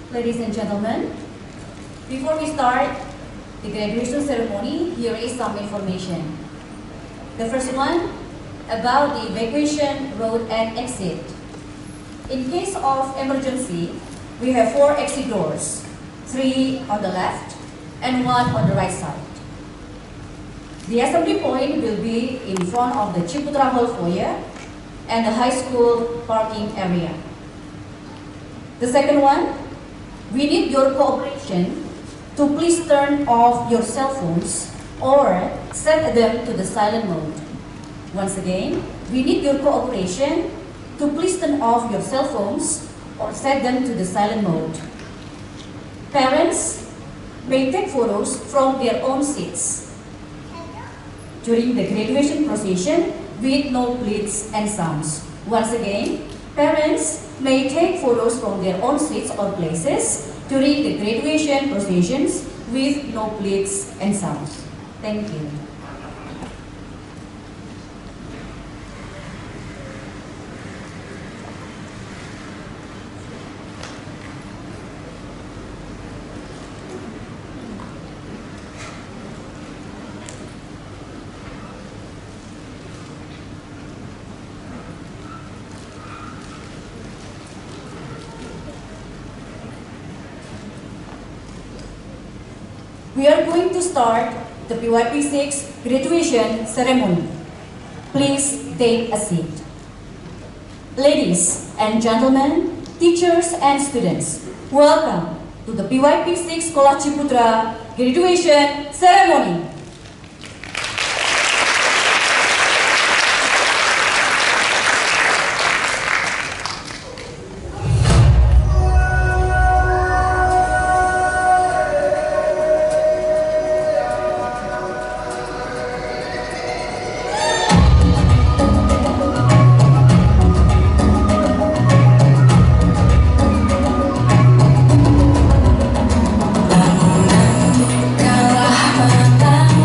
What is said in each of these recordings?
Ladies and gentlemen, before we start the graduation ceremony, here is some information. The first one, about the evacuation road and exit. In case of emergency, we have 4 exit doors, 3 on the left and 1 on the right side. The assembly point will be in front of the Ciputra Hall foyer and the high school parking area. The second one, we need your cooperation to please turn off your cell phones or set them to the silent mode. Once again, we need your cooperation to please turn off your cell phones or set them to the silent mode. Parents may take photos from their own seats during the graduation procession with no bleats and sounds. Once again, parents may take photos from their own seats or places during the graduation processions with no bleats and sounds. Thank you. We are going to start the PYP 6 graduation ceremony. Please take a seat. Ladies and gentlemen, teachers and students, welcome to the PYP 6 Sekolah Ciputra graduation ceremony. Kau rahmat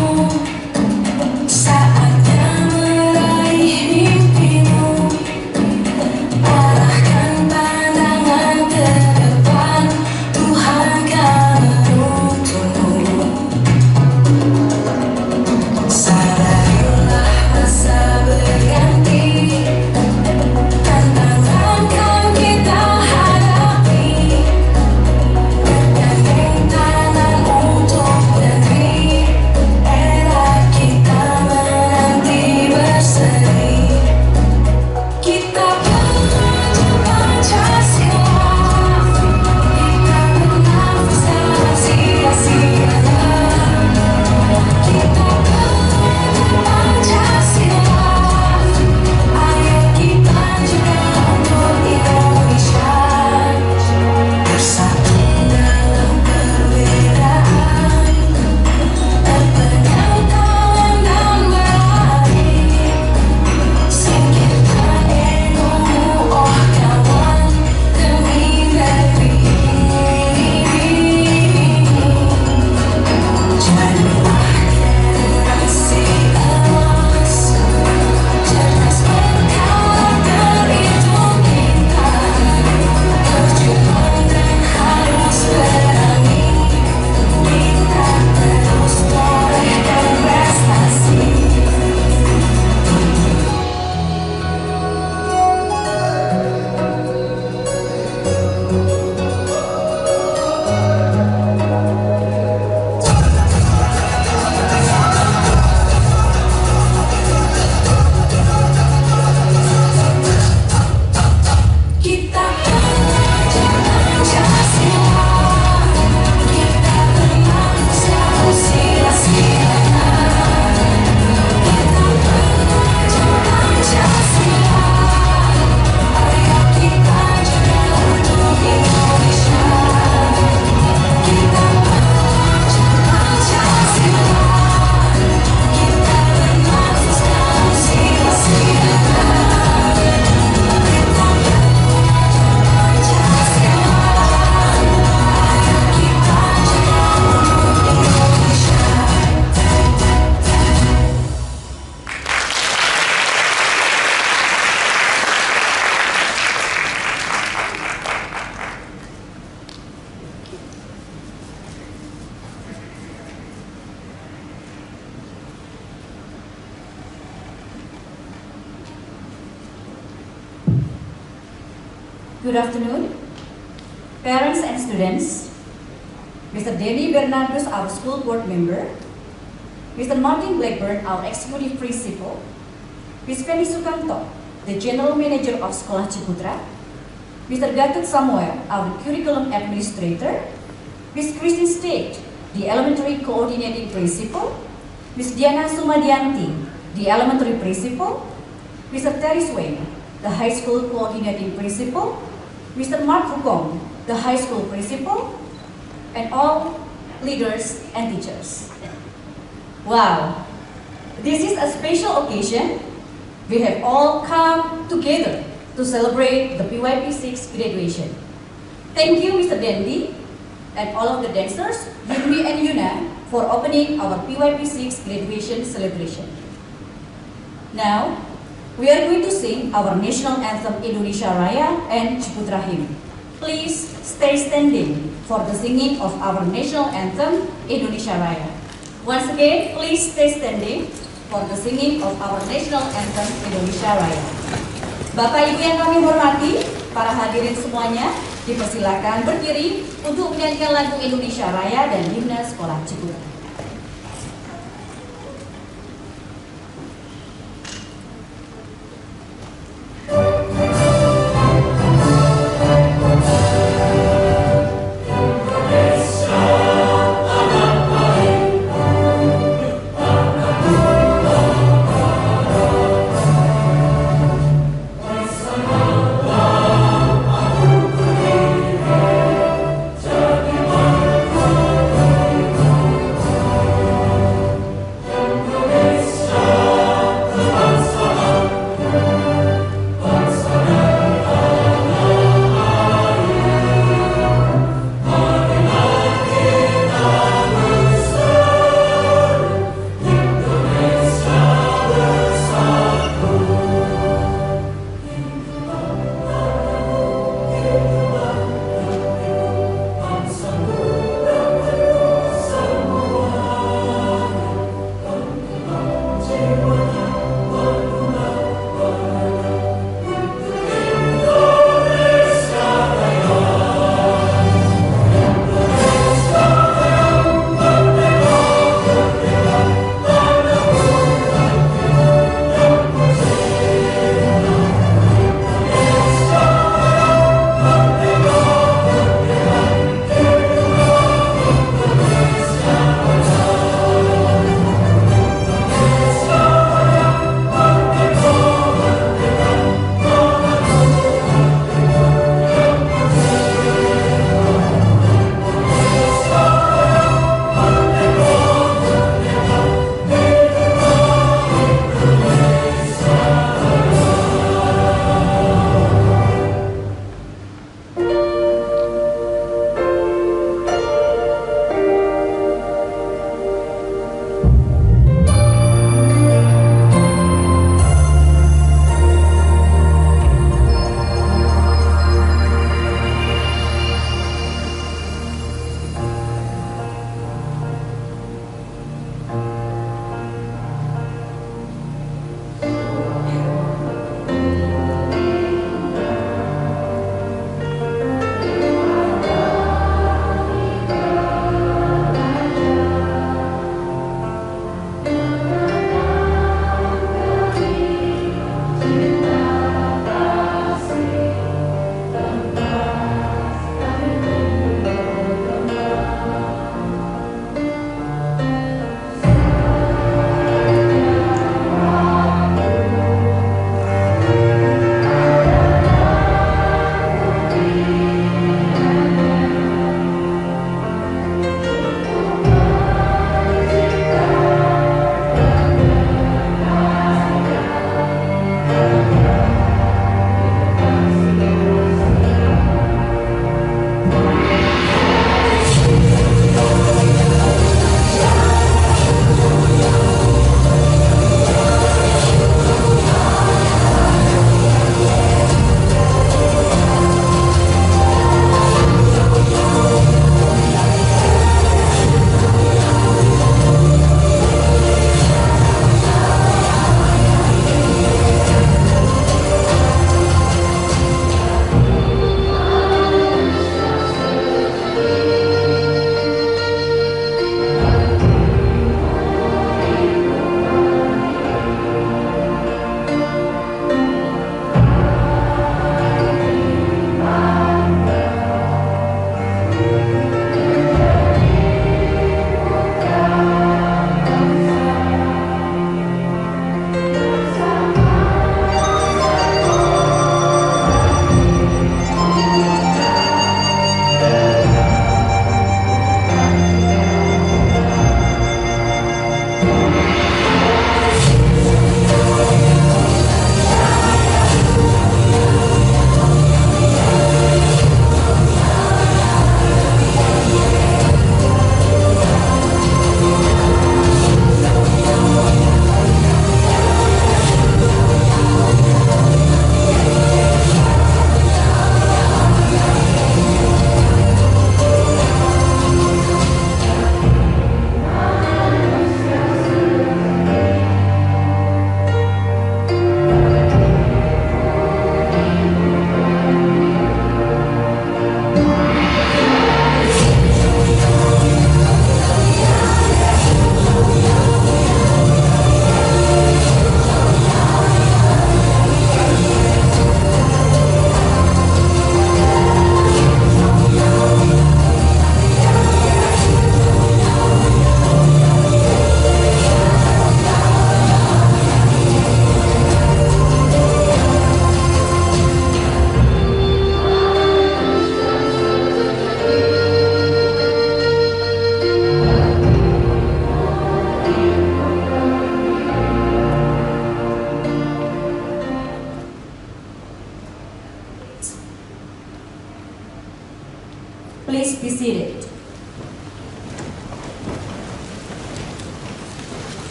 good afternoon, parents and students, Mr. Denny Bernardus, our school board member, Mr. Martin Blackburn, our executive principal, Ms. Penny Sukamto, the general manager of Sekolah Ciputra, Mr. Gatot Samuel, our curriculum administrator, Ms. Christine State, the elementary coordinating principal, Ms. Diana Sumadianti, the elementary principal, Mr. Terry Swain, the high school coordinating principal, Mr. Mark Hukong, the high school principal, and all leaders and teachers. Wow, this is a special occasion. We have all come together to celebrate the PYP 6 graduation. Thank you, Mr. Dandy, and all of the dancers, Yunmi and Yuna, for opening our PYP 6 graduation celebration. Now, we are going to sing our national anthem Indonesia Raya and Ciputra Hymn. Please stay standing for the singing of our national anthem Indonesia Raya. Once again, please stay standing for the singing of our national anthem Indonesia Raya. Bapak Ibu yang kami hormati, para hadirin semuanya, dipersilakan berdiri untuk menyanyikan lagu Indonesia Raya dan himne Sekolah Ciputra.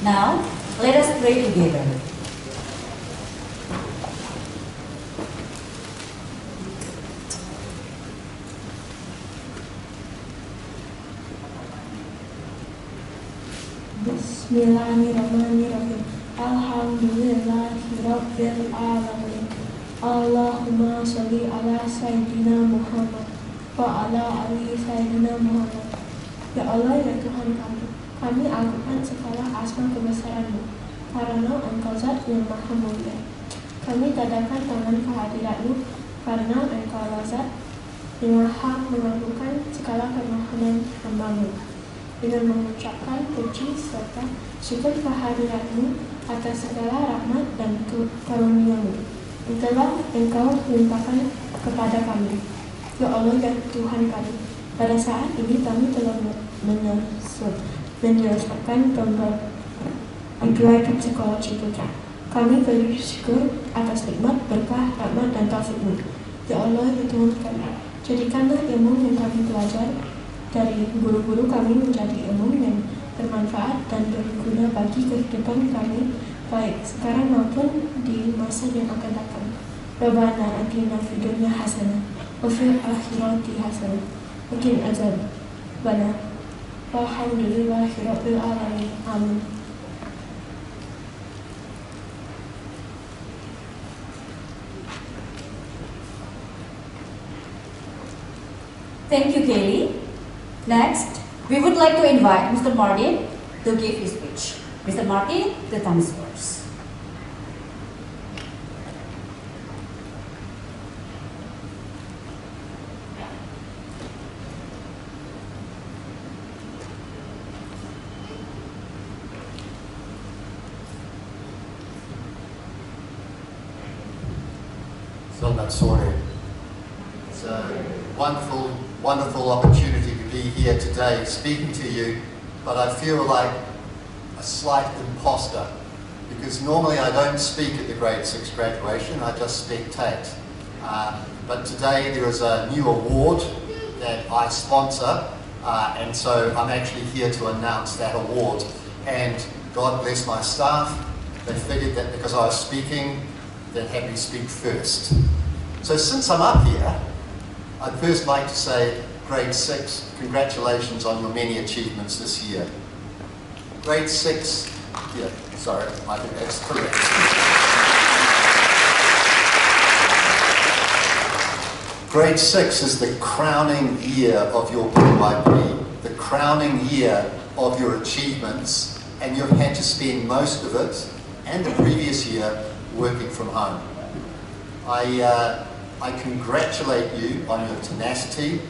Now, let us pray together. Bismillahirrahmanirrahim. Alhamdulillahirabbil alamin. Allahumma sholli ala sayyidina Muhammad wa ala ali sayyidina Muhammad. Ya Allah, ya Tuhan kami agungkan segala asma kebesaran-Mu, karena Engkau Zat yang Maha Mulia. Kami tadakan tangan kehadirat-Mu, karena Engkau Zat yang Maha mengabulkan segala permohonan hamba-Mu. Dengan mengucapkan puji serta syukur kehadirat-Mu atas segala rahmat dan karunia-Mu yang telah Engkau limpahkan kepada kami. Ya Allah, ya Tuhan kami, pada saat ini kami telah menyelesaikan pembelajaran sekolah Ciputra. Kami bersyukur atas nikmat, berkah, rahmat, dan taufik-Mu. Ya Allah, ya Tuhan kami, jadikanlah ilmu yang kami pelajari dari guru-guru kami menjadi ilmu yang bermanfaat dan berguna bagi kehidupan kami, baik sekarang maupun di masa yang akan datang. Rabbana atina fid dunya hasanah wa fil akhirati hasanah wa qina adzabannar. Walhamdulillahirabbil alamin. Amin. Thank you, Kaylee. Next, we would like to invite Mr. Martin to give his speech. Mr. Martin, the time is yours. Selamat sore. It's a wonderful opportunity to be here today speaking to you, but I feel like a slight imposter because normally I don't speak at the grade 6 graduation, I just spectate. But today there is a new award that I sponsor, and so I'm actually here to announce that award. And God bless my staff, they figured that because I was speaking, they'd have me speak first. So since I'm up here, I'd first like to say, grade 6, congratulations on your many achievements this year. Grade 6, yeah, sorry, I think that's correct. Grade 6 is the crowning year of your PYP, the crowning year of your achievements, and you've had to spend most of it, and the previous year, working from home. I congratulate you on your tenacity,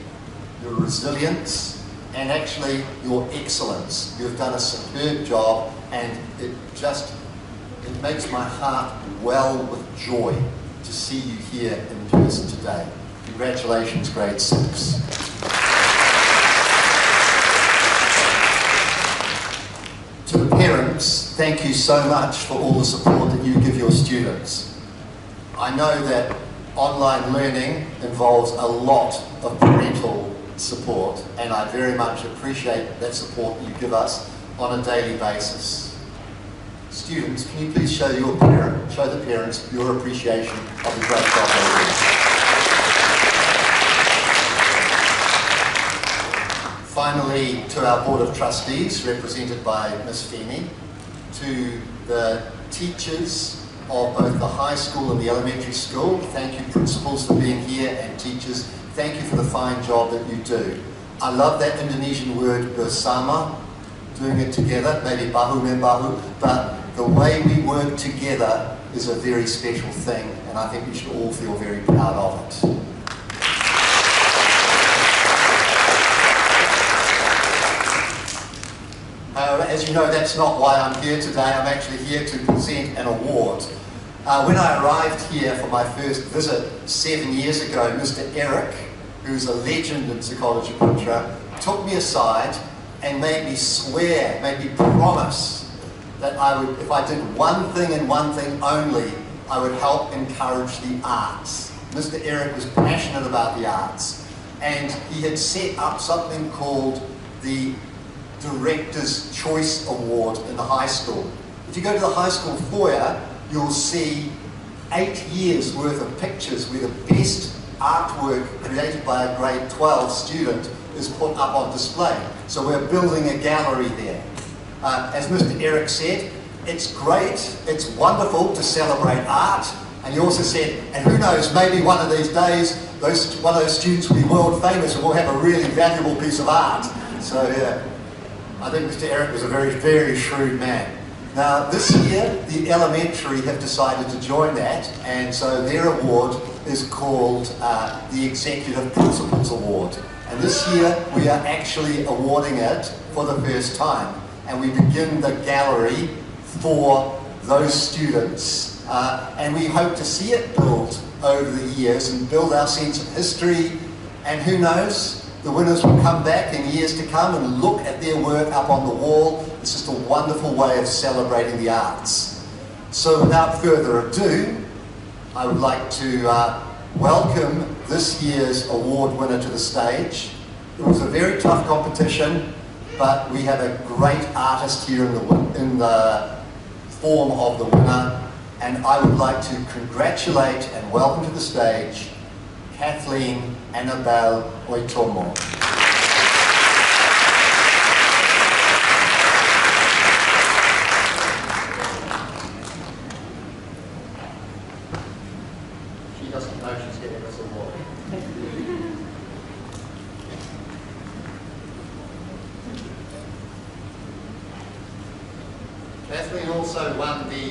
your resilience, and actually your excellence. You've done a superb job, and it makes my heart well with joy to see you here in person today. Congratulations, grade 6. To the parents, thank you so much for all the support that you give your students. I know that online learning involves a lot of parental support, and I very much appreciate that support you give us on a daily basis. Students, can you please show the parents your appreciation of the great job they do. Finally, to our Board of Trustees, represented by Ms. Feeney, to the teachers of both the high school and the elementary school. Thank you, principals, for being here, and teachers, thank you for the fine job that you do. I love that Indonesian word bersama, doing it together, maybe bahu-membahu, but the way we work together is a very special thing, and I think we should all feel very proud of it. As you know, that's not why I'm here today. I'm actually here to present an award. When I arrived here for my first visit 7 years ago, Mr. Eric, who's a legend in Psychology Putra, took me aside and made me swear, made me promise that I would, if I did one thing and one thing only, I would help encourage the arts. Mr. Eric was passionate about the arts, and he had set up something called the Director's Choice Award in the high school. If you go to the high school foyer, you'll see 8 years worth of pictures where the best artwork created by a grade 12 student is put up on display. So we're building a gallery there. As Mr. Eric said, it's great, it's wonderful to celebrate art, and he also said, and who knows, maybe one of these days, one of those students will be world famous and will have a really valuable piece of art. So yeah, I think Mr. Eric was a very, very shrewd man. Now this year, the elementary have decided to join that, and so their award is called the Executive Principals Award. And this year, we are actually awarding it for the first time. And we begin the gallery for those students. And we hope to see it build over the years and build our sense of history. And who knows, the winners will come back in years to come and look at their work up on the wall. It's just a wonderful way of celebrating the arts. So without further ado, I would like to welcome this year's award winner to the stage. It was a very tough competition, but we have a great artist here in the form of the winner, and I would like to congratulate and welcome to the stage Kathleen Annabelle Oitomo. She doesn't know she's getting this award. Kathleen also won the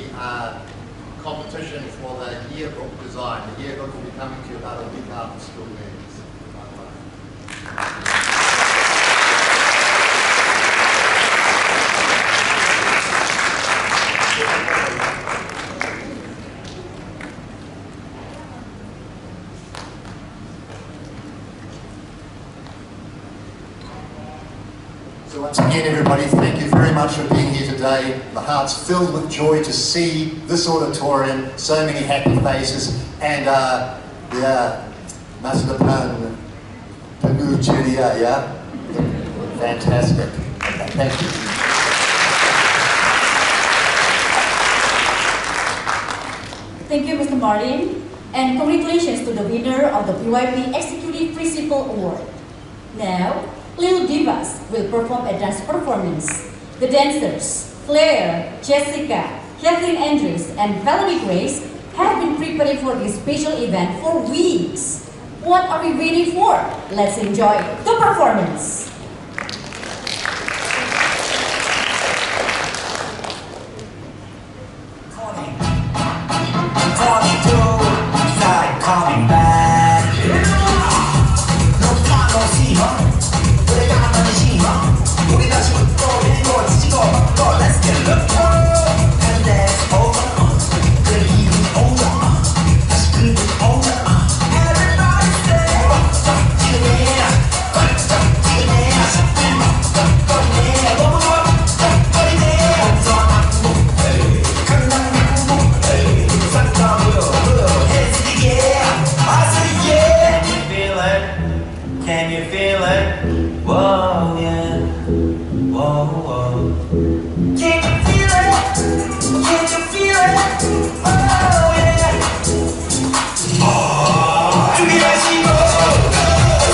competition for the yearbook design. The yearbook will be coming to you about a week after school ends. So once again, everybody, thank you very much for being here today. My heart's filled with joy to see this auditorium, so many happy faces, and Masa Depan Penuh Ceria, yeah? Fantastic. Okay, thank you. Thank you, Mr. Martin, and congratulations to the winner of the PYP Executive Principal Award. Now, Little Divas will perform a dance performance. The dancers, Claire, Jessica, Kathleen Andrews, and Valerie Grace have been preparing for this special event for weeks. What are we waiting for? Let's enjoy the performance. Coming back. No time, no see, huh? Let's get it up, and that's over. The evening's over. That's good, it's over. Everybody say, yeah, can you feel it? Whoa, yeah. Whoa, whoa. Can you feel it? Can you feel it? Oh, yeah. Oh, 준비하시고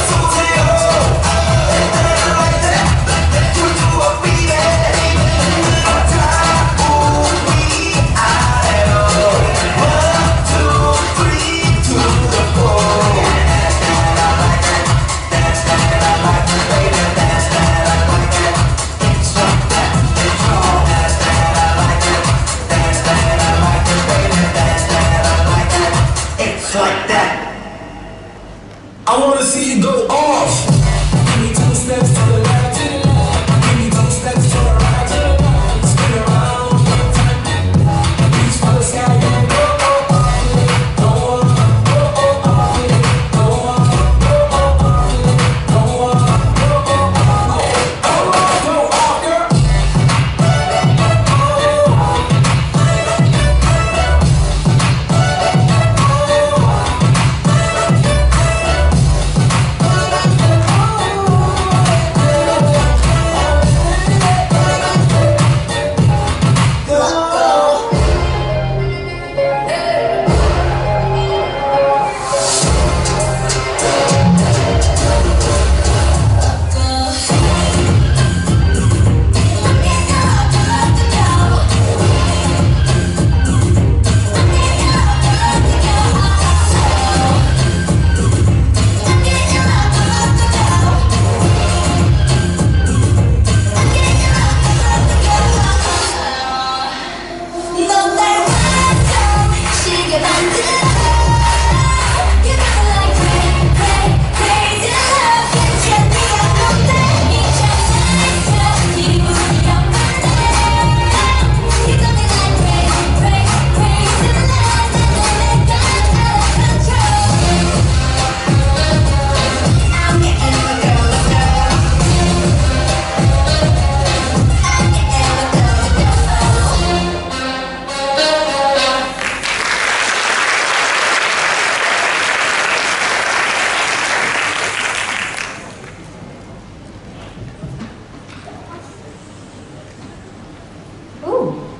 쏘세요. Like that. Do what we did. We are 1, 2, 3 to the 4. Dance that I like, baby, dance that I like.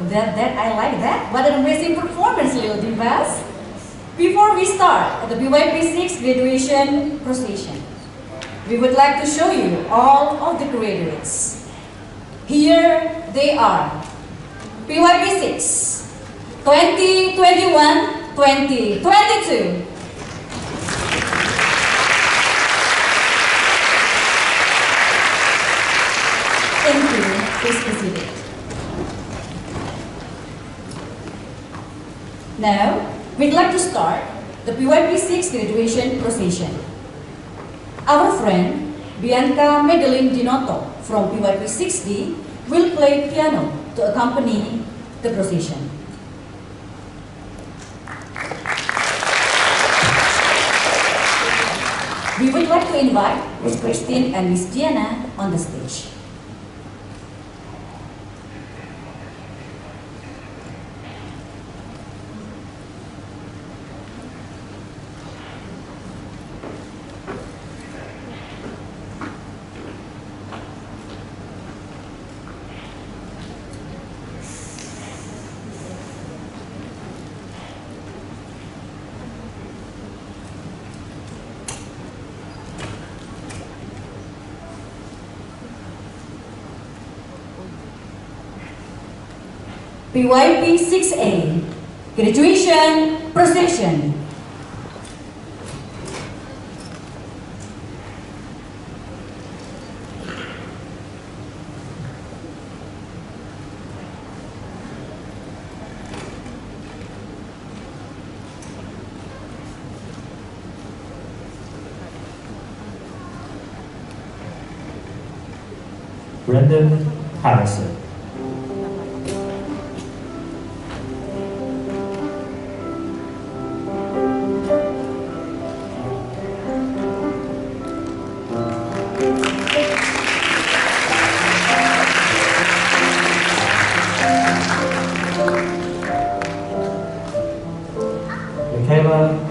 that I like that. What an amazing performance, little divas. Before we start the PYP 6 graduation procession, we would like to show you all of the graduates. Here they are. PYP 6, 2021-2022. Thank you. Please be seated. Now, we'd like to start the PYP 6 graduation procession. Our friend, Bianca Madeline Dinotto from PYP 6D will play piano to accompany the procession. We would like to invite Miss Christine and Miss Diana on the stage. PYP 6A, graduation procession. Brendan Harrison.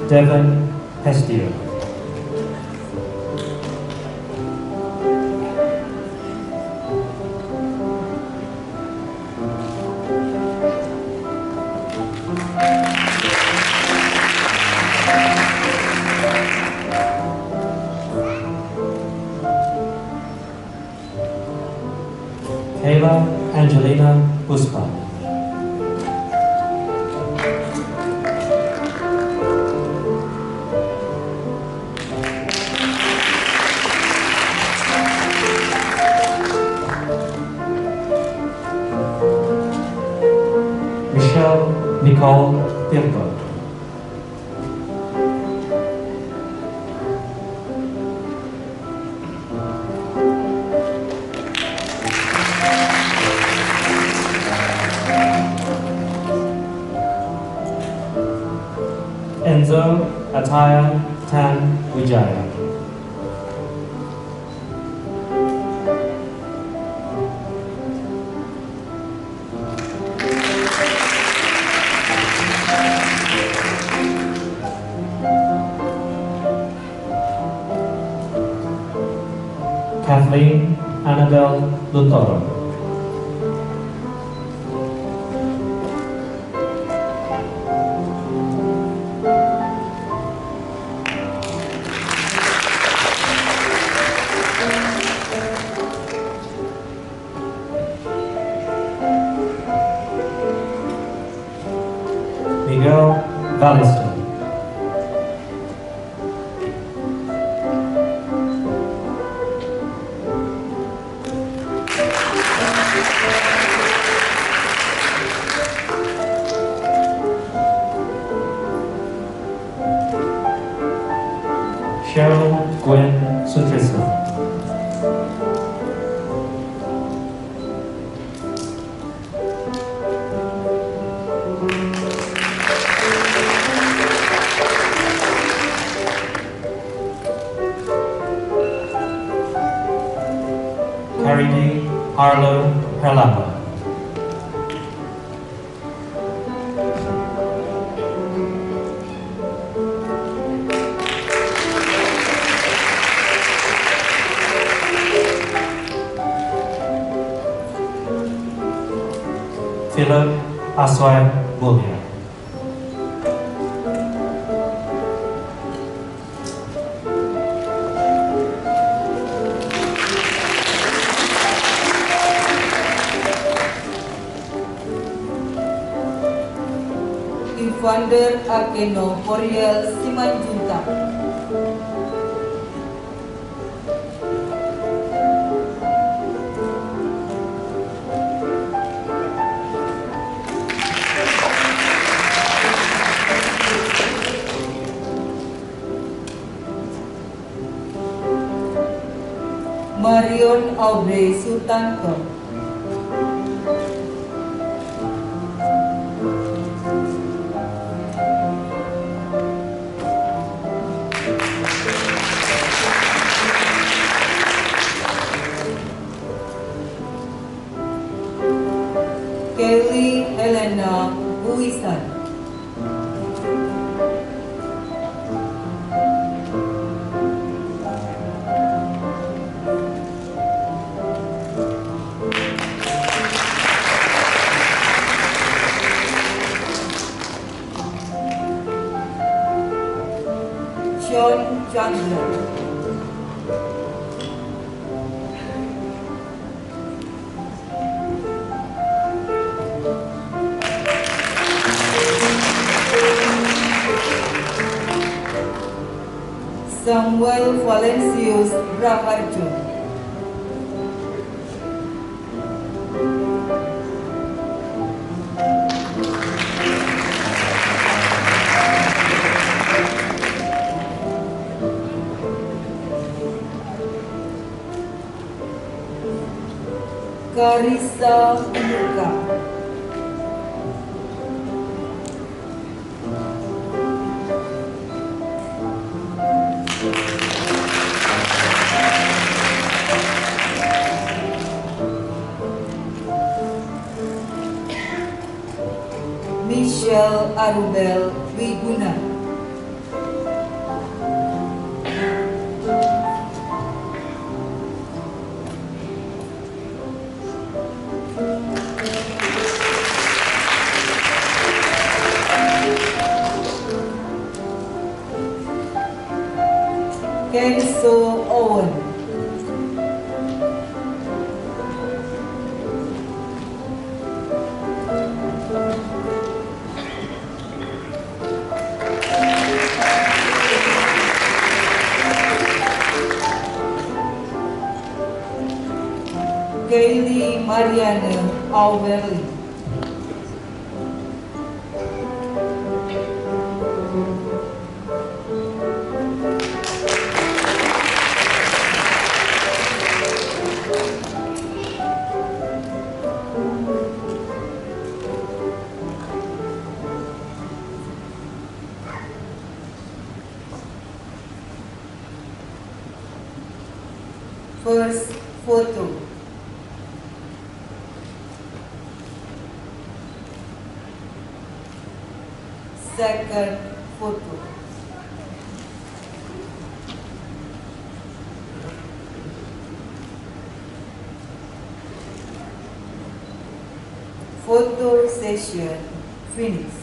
Devon Hestia. Kayla Angelina Buspa. Nicole Pirko. Enzo Ataya Tan Wijaya. Kathleen Annabelle Lutoro. Miguel Valliston. Cheryl Gwen Sutrisno. Carini Harlow Herlapa. Philip Aswai Mulya. Invander Akeno Poriel Simanjunta. Marion Aubrey Sutanto. Kelly Helena Buisan. John Chandler. Samuel Valencius Raharjo. Karissa Muka. Michelle Arubel Wiguna. Kenso Owen. Kaylee Mariana Auberly. First photo. Second photo. Photo session finished.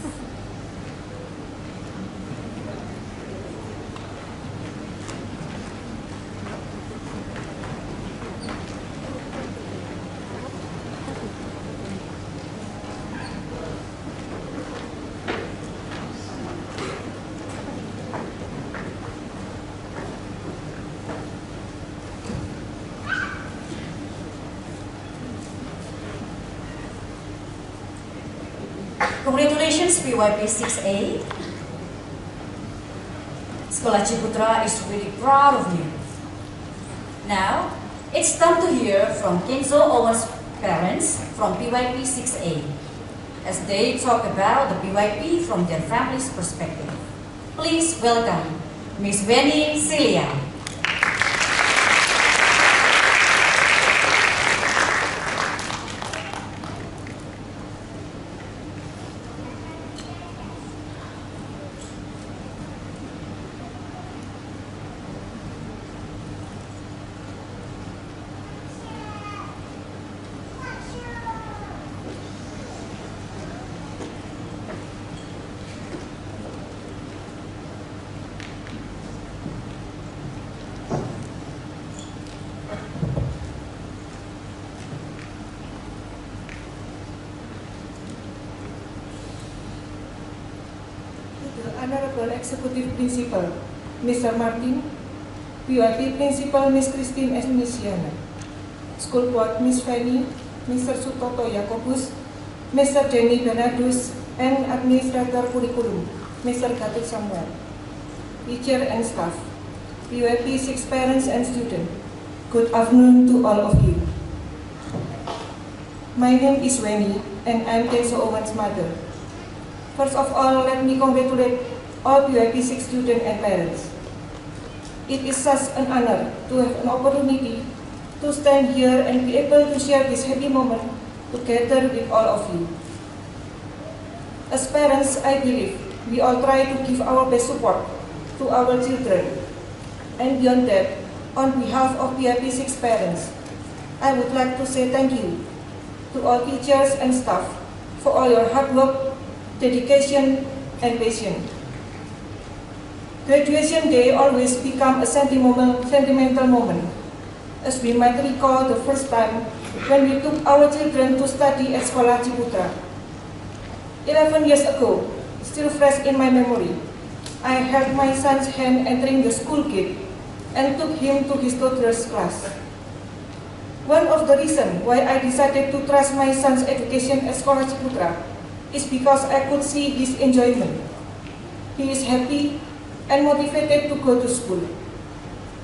Congratulations, PYP 6A. Sekolah Ciputra is really proud of you. Now, it's time to hear from Kenzo Owen's parents from PYP 6A as they talk about the PYP from their family's perspective. Please welcome Miss Weni Celia. Honorable Executive Principal, Mr. Martin, PYP Principal, Ms. Christine Esnisiana, School Board, Ms. Fanny, Mr. Sutoto Yakobus, Mr. Jenny Bernardus, and Administrator Curriculum, Mr. Gatot Samuel, teacher and staff, PYP 6 parents and students. Good afternoon to all of you. My name is Weni, and I'm Kenzo Owen's mother. First of all, let me congratulate all PYP 6 students and parents. It is such an honor to have an opportunity to stand here and be able to share this happy moment together with all of you. As parents, I believe we all try to give our best support to our children. And beyond that, on behalf of PYP 6 parents, I would like to say thank you to all teachers and staff for all your hard work, dedication, and passion. Graduation day always becomes a sentimental moment, as we might recall the first time when we took our children to study at Sekolah Ciputra. 11 years ago, still fresh in my memory, I held my son's hand entering the school gate and took him to his toddler's class. One of the reasons why I decided to trust my son's education at Sekolah Ciputra is because I could see his enjoyment. He is happy and motivated to go to school.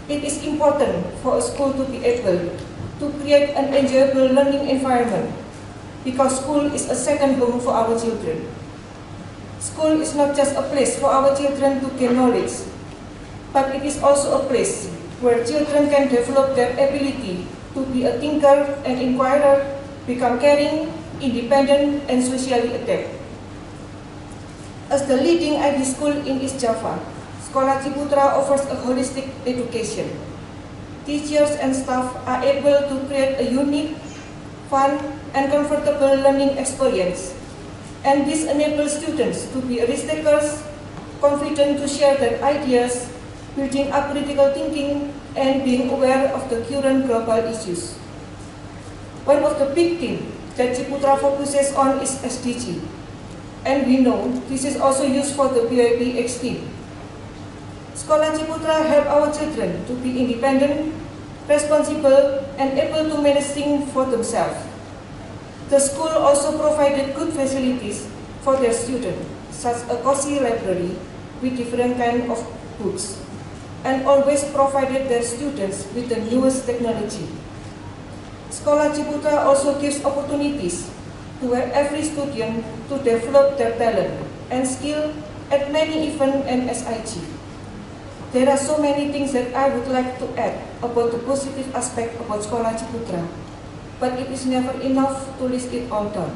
It is important for a school to be able to create an enjoyable learning environment because school is a second home for our children. School is not just a place for our children to gain knowledge, but it is also a place where children can develop their ability to be a thinker and inquirer, become caring, independent, and socially adept. As the leading IB school in East Java, Sekolah Ciputra offers a holistic education. Teachers and staff are able to create a unique, fun, and comfortable learning experience. And this enables students to be risk takers, confident to share their ideas, building up critical thinking, and being aware of the current global issues. One of the big things that Ciputra focuses on is SDG. And we know this is also used for the PYP X team. Sekolah Ciputra help our children to be independent, responsible, and able to manage things for themselves. The school also provided good facilities for their students, such as a cozy library with different kinds of books, and always provided their students with the newest technology. Sekolah Ciputra also gives opportunities to every student to develop their talent and skill at many events and SIG. There are so many things that I would like to add about the positive aspect about Sekolah Ciputra, but it is never enough to list it all down.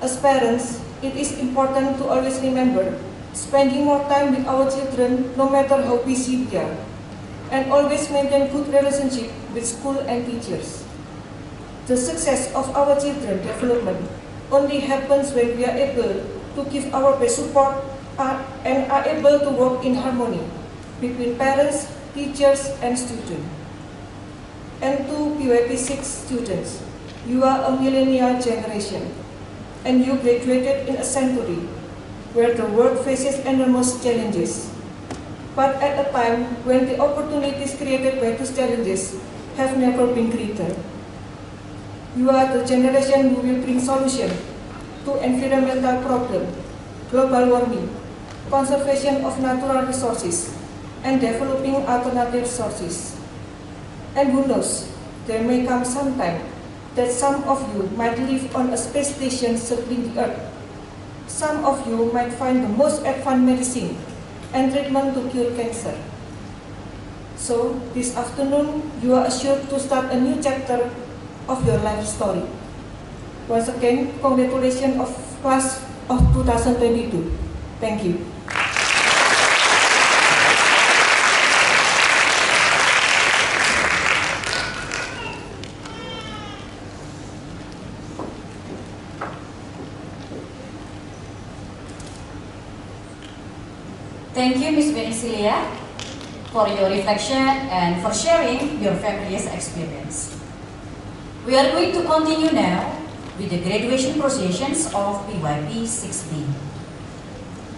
As parents, it is important to always remember spending more time with our children no matter how busy we are, and always maintain good relationship with school and teachers. The success of our children's development only happens when we are able to give our best support and are able to work in harmony between parents, teachers, and students. And to PYP 6 students, you are a millennial generation, and you graduated in a century where the world faces enormous challenges. But at a time when the opportunities created by these challenges have never been greater. You are the generation who will bring solutions to environmental problems, global warming, conservation of natural resources, and developing alternative sources. And who knows, there may come some time that some of you might live on a space station circling the Earth. Some of you might find the most advanced medicine and treatment to cure cancer. So, this afternoon, you are assured to start a new chapter of your life story. Once again, congratulations of class of 2022. Thank you. Thank you, Ms. Venicilia, for your reflection and for sharing your family's experience. We are going to continue now with the graduation processions of PYP 6B.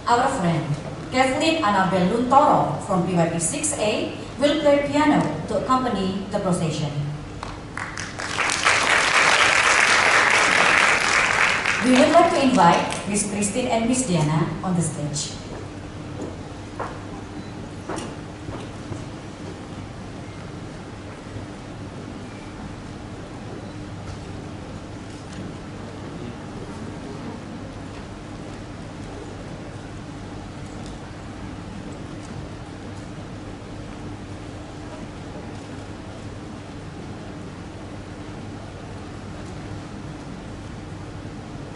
our friend Kathleen Annabel Luntoro from PYP 6A will play piano to accompany the procession. We would like to invite Miss Christine and Miss Diana on the stage.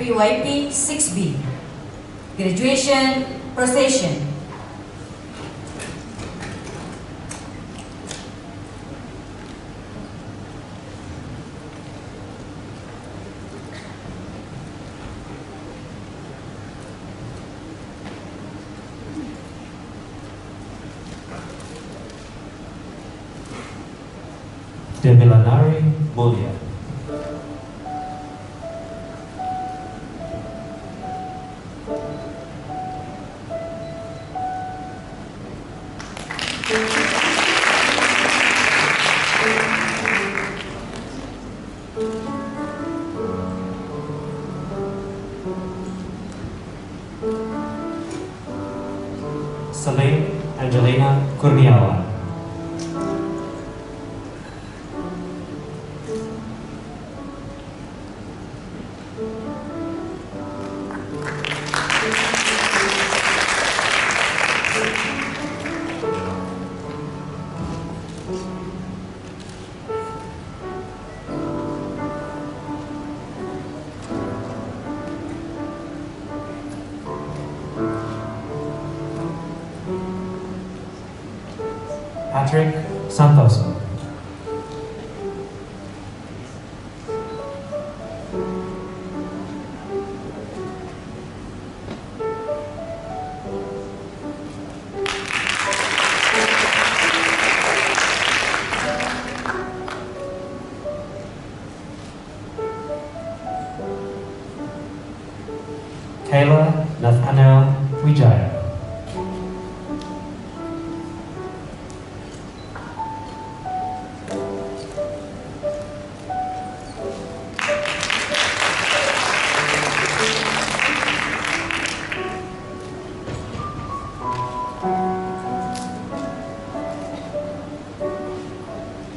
PYP 6B, Graduation Procession. De Millenari Mulia. Celine Angelina Kurniawan. Patrick Santoso. Kayla Nathaniel Wijaya.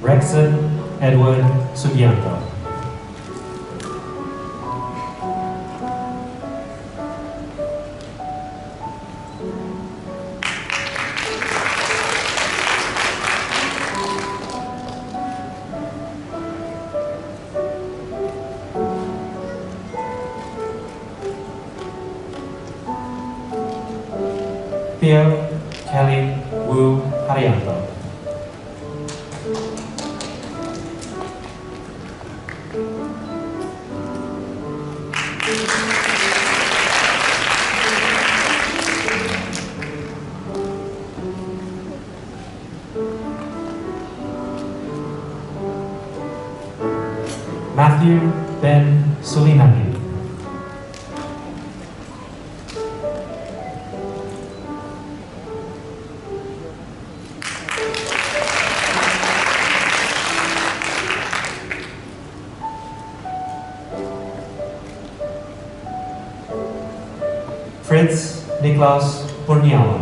Rexon Edward Subianto. Theo Kelly Wu Haryanto. Matthew Ben Sulinandi. Fritz Niklaus Purniawan.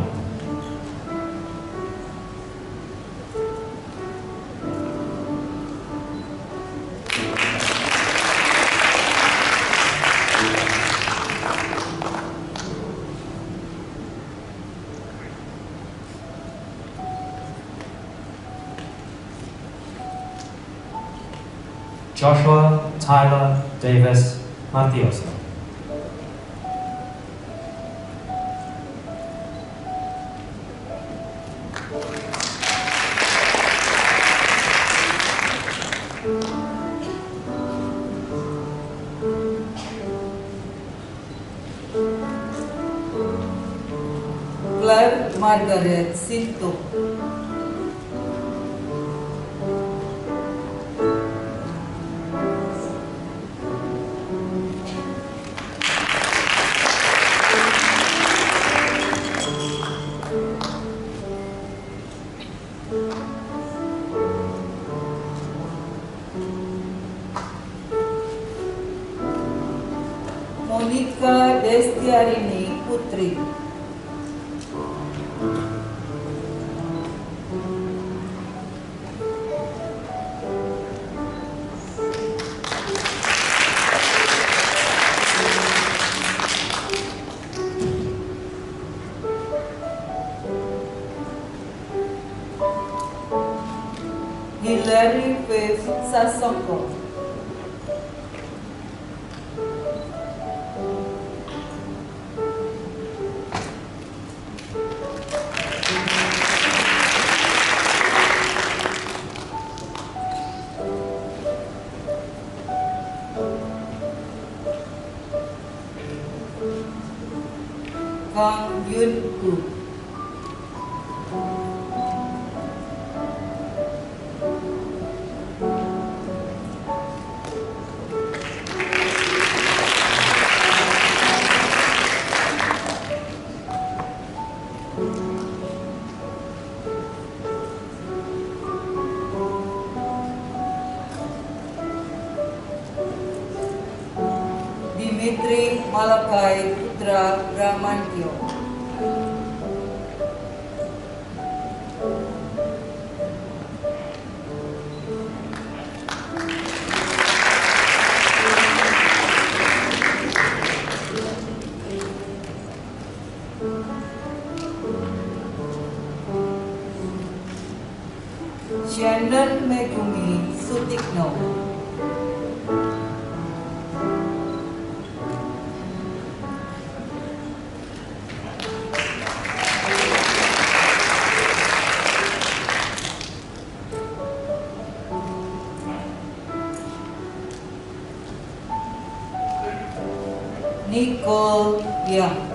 Joshua Tyler Davis Martioso. Claire Margaret Sinto. Monica Destiarini Putri. Hilary Faith Sasongko. Kang Yun Gu. Dimitri Malakai Putra Bramantio. Shannon Megumi Sutikno. Nicole Yang.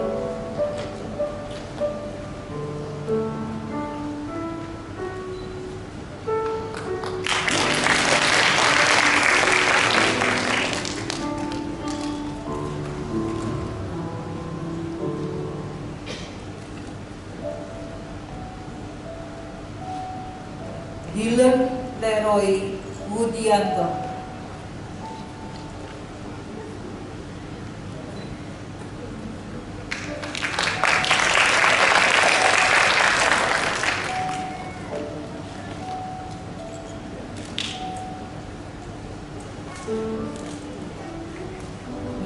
Dylan Leroy Budianto.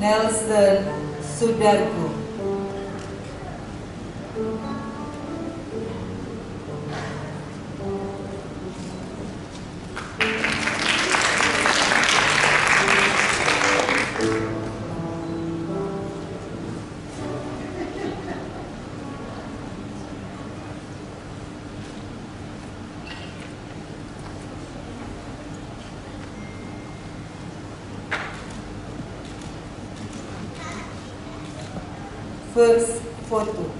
Nelson Sudarko. First photo.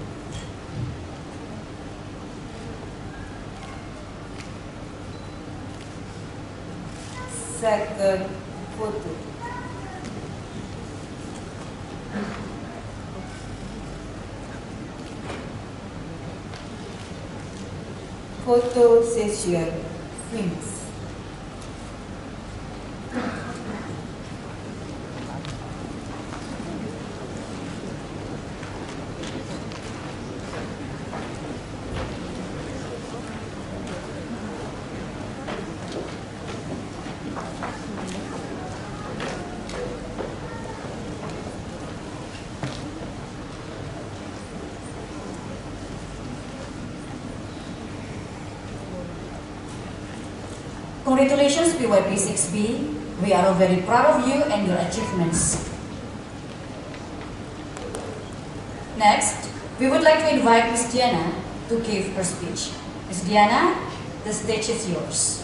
Second photo. Photo session films. Congratulations PYP 6B. We are all very proud of you and your achievements. Next, we would like to invite Ms. Diana to give her speech. Ms. Diana, the stage is yours.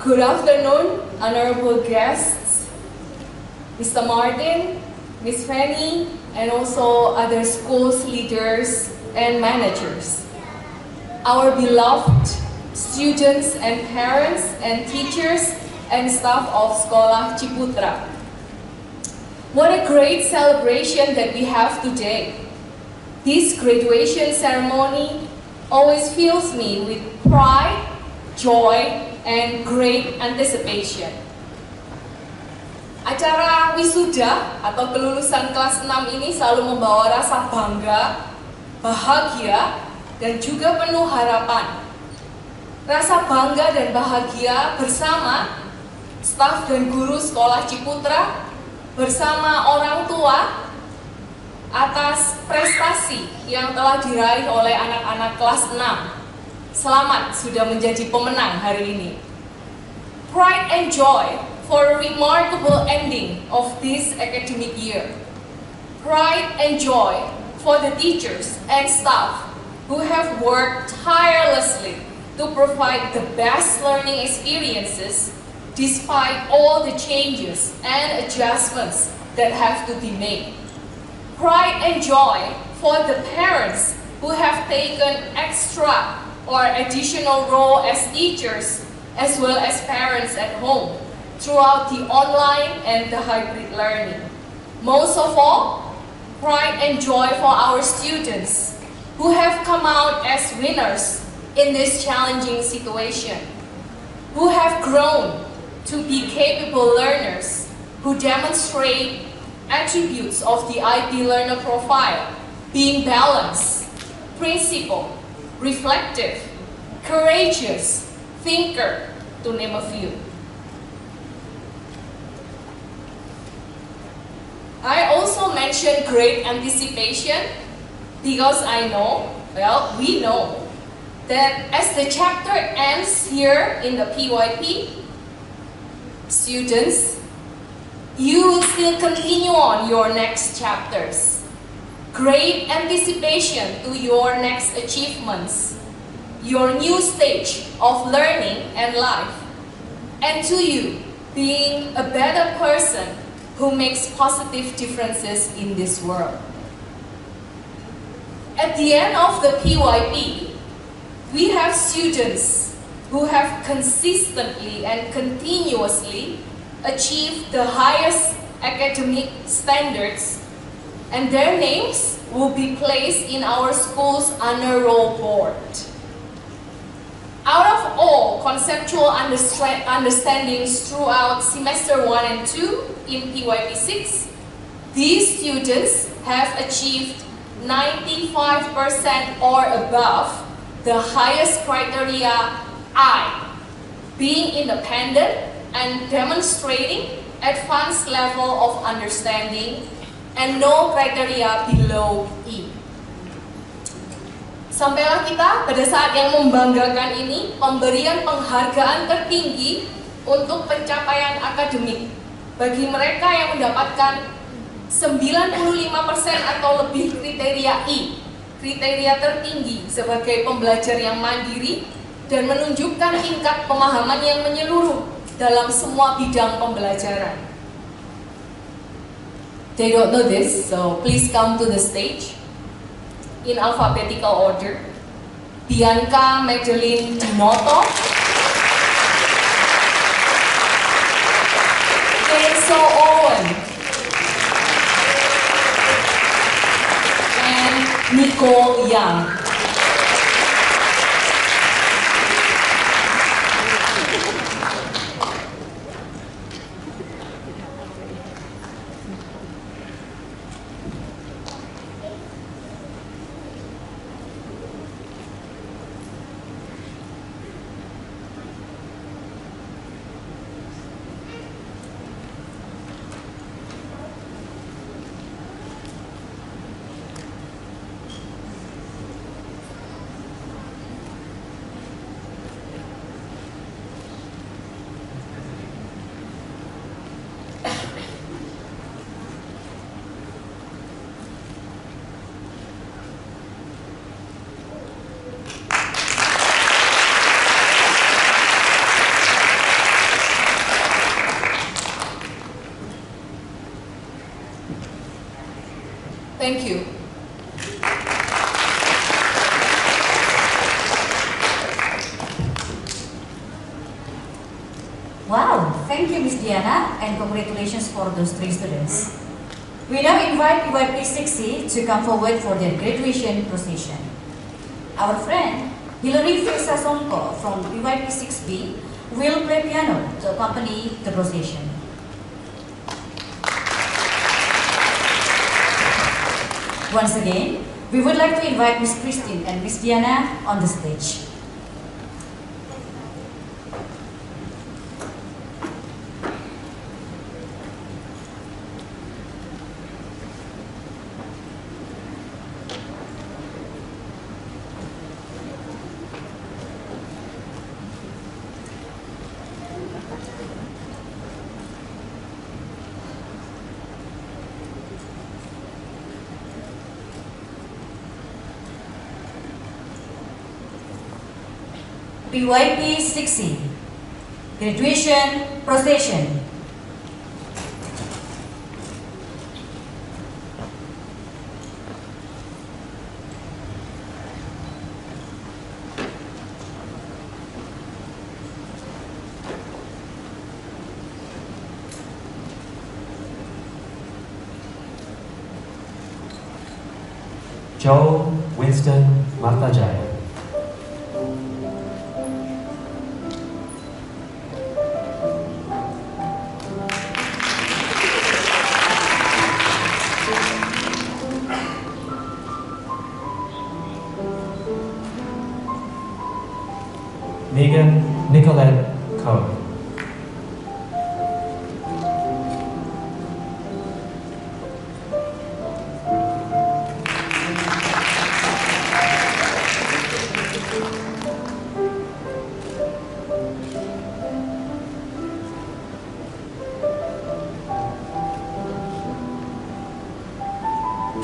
Good afternoon, honorable guests, Mr. Martin, Ms. Fanny, and also other schools leaders and managers. Our beloved students and parents and teachers and staff of Sekolah Ciputra. What a great celebration that we have today. This graduation ceremony always fills me with pride, joy, and great anticipation. Acara wisuda atau kelulusan kelas 6 ini selalu membawa rasa bangga, bahagia, dan juga penuh harapan. Rasa bangga dan bahagia bersama staf dan guru Sekolah Ciputra, bersama orang tua atas prestasi yang telah diraih oleh anak-anak kelas 6. Selamat sudah menjadi pemenang hari ini. Pride and joy for a remarkable ending of this academic year. Pride and joy for the teachers and staff who have worked tirelessly to provide the best learning experiences despite all the changes and adjustments that have to be made. Pride and joy for the parents who have taken extra or additional role as teachers as well as parents at home throughout the online and the hybrid learning. Most of all, pride and joy for our students who have come out as winners in this challenging situation, who have grown to be capable learners who demonstrate attributes of the IB learner profile, being balanced, principled, reflective, courageous, thinker, to name a few. I also mentioned great anticipation because I know, well, we know, that as the chapter ends here in the PYP, students, you will still continue on your next chapters. Great anticipation to your next achievements, your new stage of learning and life, and to you being a better person who makes positive differences in this world. At the end of the PYP, we have students who have consistently and continuously achieved the highest academic standards, and their names will be placed in our school's honor roll board. Out of all conceptual understandings throughout semester 1 and 2 in PYP 6, these students have achieved 95% or above the highest criteria I, being independent and demonstrating advanced level of understanding, and no criteria below E. Sampailah kita pada saat yang membanggakan ini, pemberian penghargaan tertinggi untuk pencapaian akademik bagi mereka yang mendapatkan 95% atau lebih kriteria I, kriteria tertinggi sebagai pembelajar yang mandiri dan menunjukkan tingkat pemahaman yang menyeluruh dalam semua bidang pembelajaran. They don't know this, so please come to the stage in alphabetical order. Bianca Magdalene Dinoto, Kenzo Owen, and Nicole Yang. Thank you. Thank you, Ms. Diana, and congratulations for those 3 students. We now invite PYP 6C to come forward for their graduation procession. Our friend Hilary Fesasonko from PYP 6B will play piano to accompany the procession. Once again, we would like to invite Ms. Christine and Ms. Diana on the stage. PYP 6C, Graduation Procession. Joe Winston Martajaya. Megan Nicolette Coe.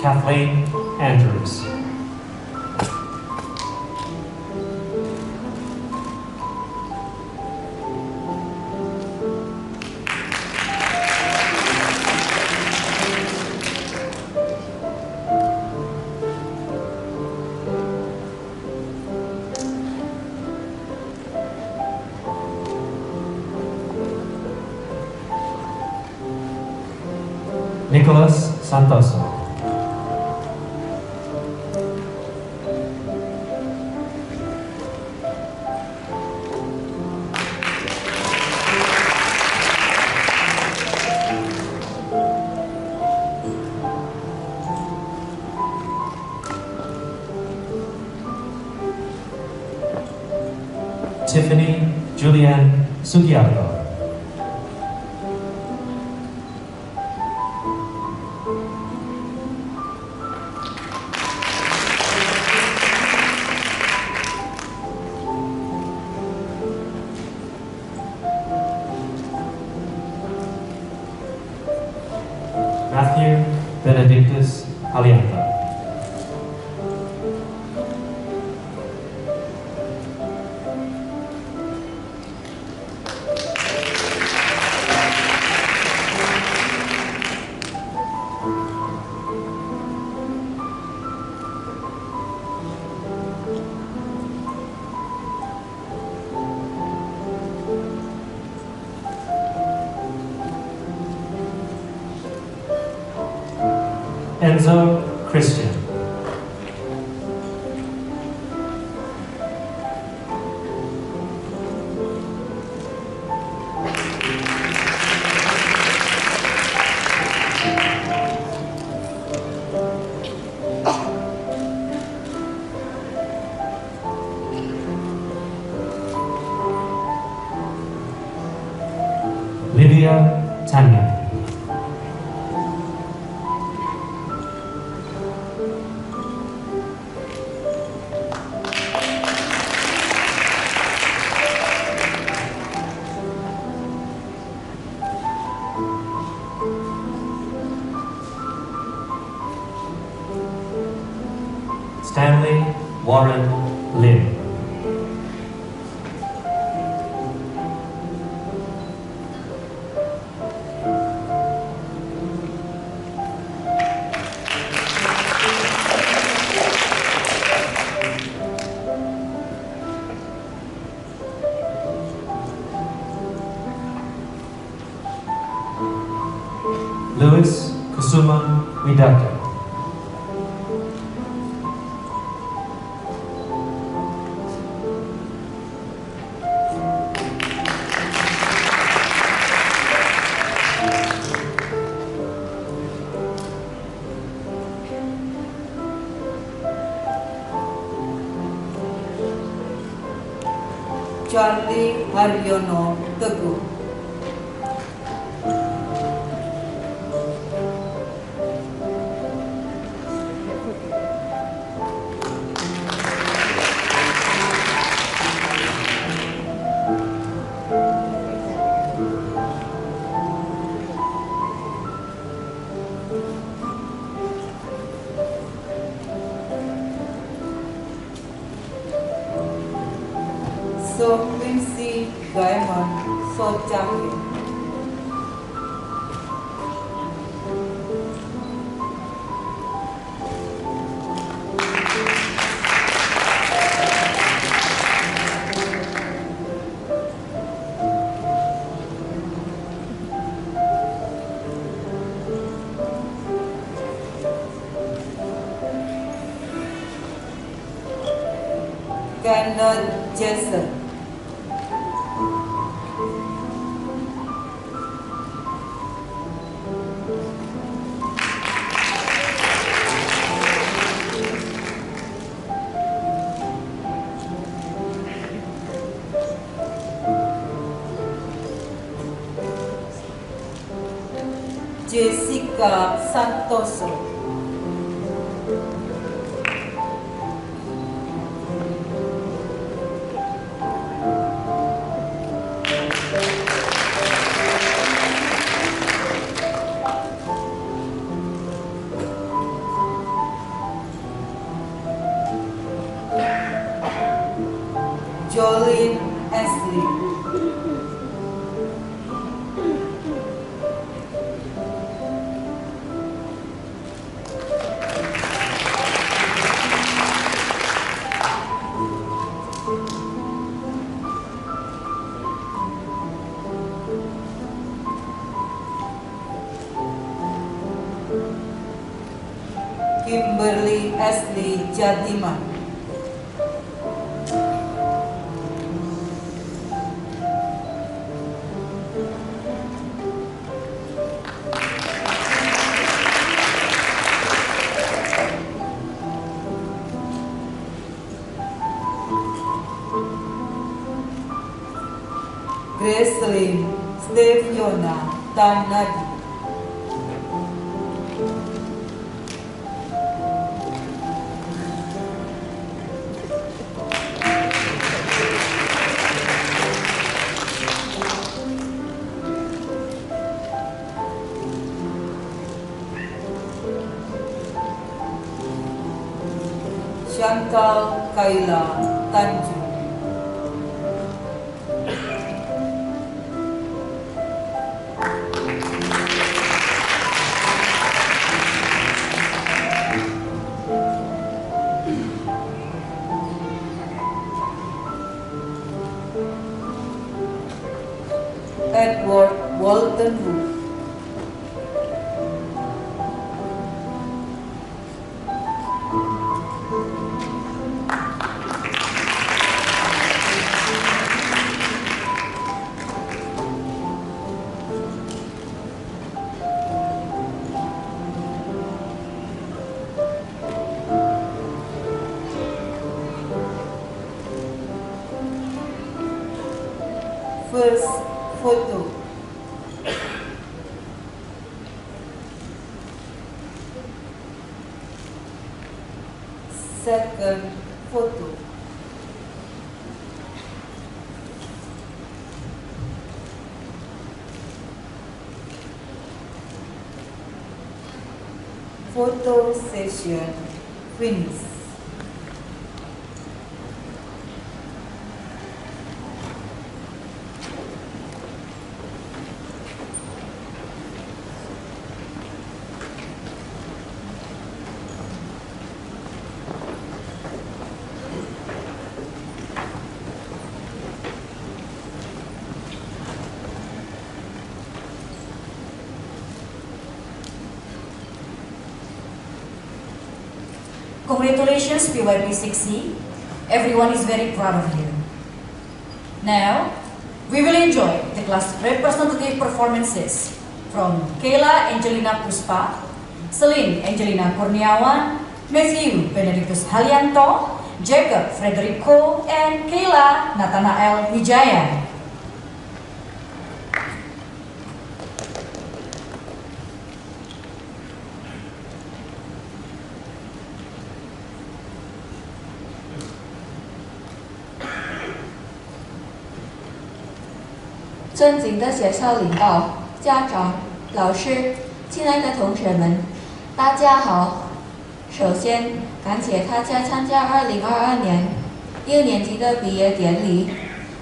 Kathleen Andrews. Nicholas Santoso. Tiffany Julianne Sugiarto. Matthew Benedictus Alianta. Enzo Christian. Lydia Tanya. Stanley Warren Lim. Charlie Haryono Teguh. So Quincy Diamond Socahya. Kenneth Jason. Jessica Santoso. Jolene Ashley. Kimberly Ashley Jatiman. Gracelyn Steviona Tanadi. Chantal Kaila Tanjung. Edward Walton Root. First photo. Second photo. Photo session finished. Congratulations, PYP 6C. Everyone is very proud of you. Now, we will enjoy the class representative performances from Kayla Angelina Puspa, Celine Angelina Kurniawan, Matthew Benedictus Halianto, Jacob Frederico, and Kayla Nathanael Wijaya. 尊敬的学校领导、家长、老师、亲爱的同学们，大家好！首先，感谢大家参加2022年6年级的毕业典礼。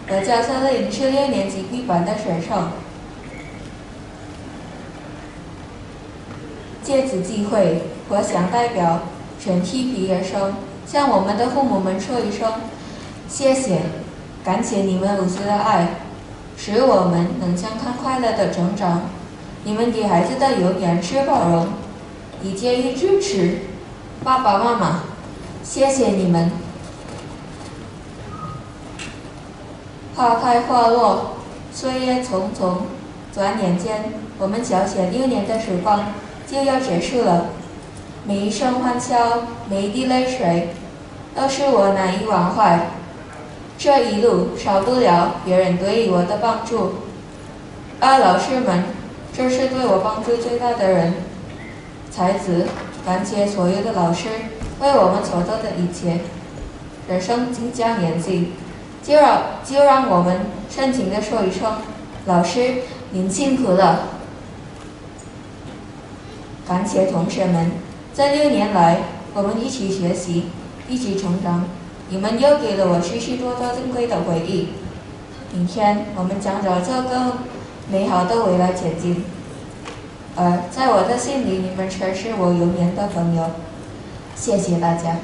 我叫瑟琳，是6年级 B 班的学生。借此机会，我想代表全体毕业生向我们的父母们说一声谢谢，感谢你们无私的爱。使我们能健康快乐的成长。你们对孩子的优点是包容，以及与支持。爸爸妈妈，谢谢你们。花开花落，岁月匆匆，转眼间，我们小学6年的时光就要结束了。每一声欢笑，每一滴泪水，都是我难以忘怀。这一路少不了别人对我的帮助，而老师们，这是对我帮助最大的人。在此，感谢所有的老师为我们所做的一切。人生即将年纪，就让我们深情地说一声：老师，您辛苦了。感谢同学们，这6年来，我们一起学习，一起成长。你们又给了我许许多多珍贵的回忆。明天我们将朝着更美好的未来前进。而在我的心里，你们却是我永远的朋友。谢谢大家。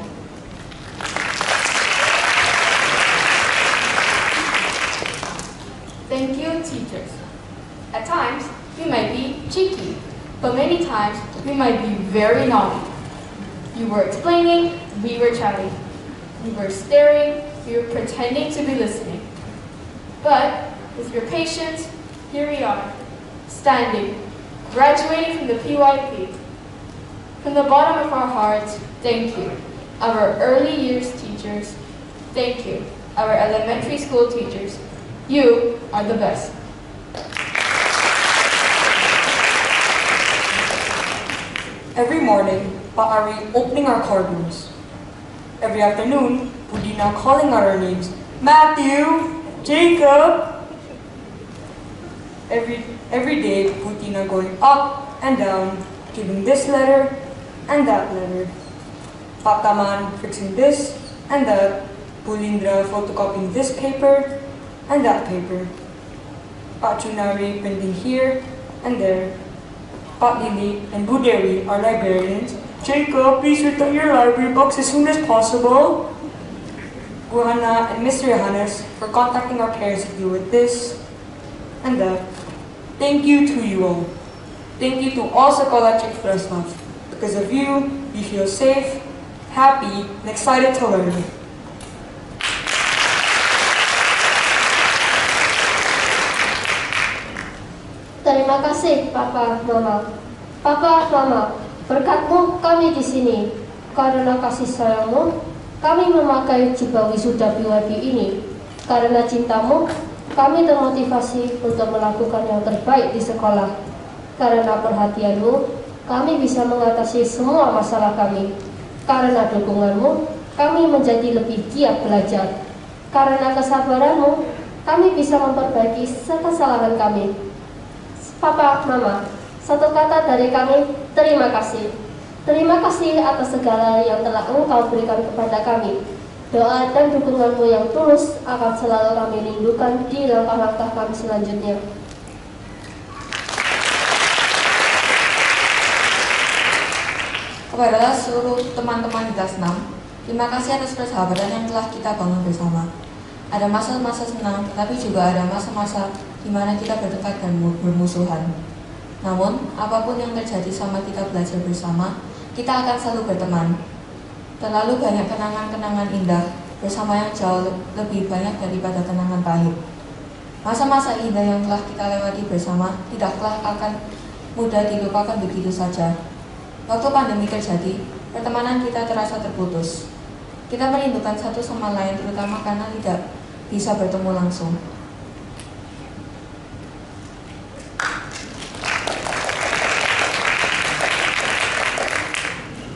Thank you, teachers. At times, we might be cheeky, but many times, we might be very naughty. You were explaining, we were chatting. We were staring, we were pretending to be listening. But with your patience, here we are, standing, graduating from the PYP. From the bottom of our hearts, thank you. Our early years teachers, thank you. Our elementary school teachers, you are the best. Every morning, are we opening our card rooms? Every afternoon, Budina calling out our names, Matthew, Jacob. Every day, Budina going up and down, giving this letter and that letter. Pataman fixing this and that. Pulindra photocopying this paper and that paper. Pachunari printing here and there. Patlili and Buderi are librarians. Jacob, please return your library books as soon as possible. Guhana and Mr. Johannes for contacting our parents to deal with this and that. Thank you to you all. Thank you to all Psychologic staff. Because of you, we feel safe, happy, and excited to learn. Terima kasih, Papa, Mama. Papa, Mama, berkatmu kami di sini. Karena kasih sayangmu, kami memakai jubah wisuda PYP ini. Karena cintamu, kami termotivasi untuk melakukan yang terbaik di sekolah. Karena perhatianmu, kami bisa mengatasi semua masalah kami. Karena dukunganmu, kami menjadi lebih giat belajar. Karena kesabaranmu, kami bisa memperbaiki kesalahan kami. Papa, Mama, satu kata dari kami, terima kasih. Terima kasih atas segala yang telah Engkau berikan kepada kami. Doa dan dukunganmu yang tulus akan selalu kami rindukan di langkah-langkah kami selanjutnya. Kepada seluruh teman-teman di kelas 6, terima kasih atas persahabatan yang telah kita bangun bersama. Ada masa-masa senang, tetapi juga ada masa-masa di mana kita bertengkar dan bermusuhan. Namun, apapun yang terjadi selama kita belajar bersama, kita akan selalu berteman. Terlalu banyak kenangan-kenangan indah bersama yang jauh lebih banyak daripada kenangan pahit. Masa-masa indah yang telah kita lewati bersama tidaklah akan mudah dilupakan begitu saja. Waktu pandemi terjadi, pertemanan kita terasa terputus. Kita merindukan satu sama lain, terutama karena tidak bisa bertemu langsung.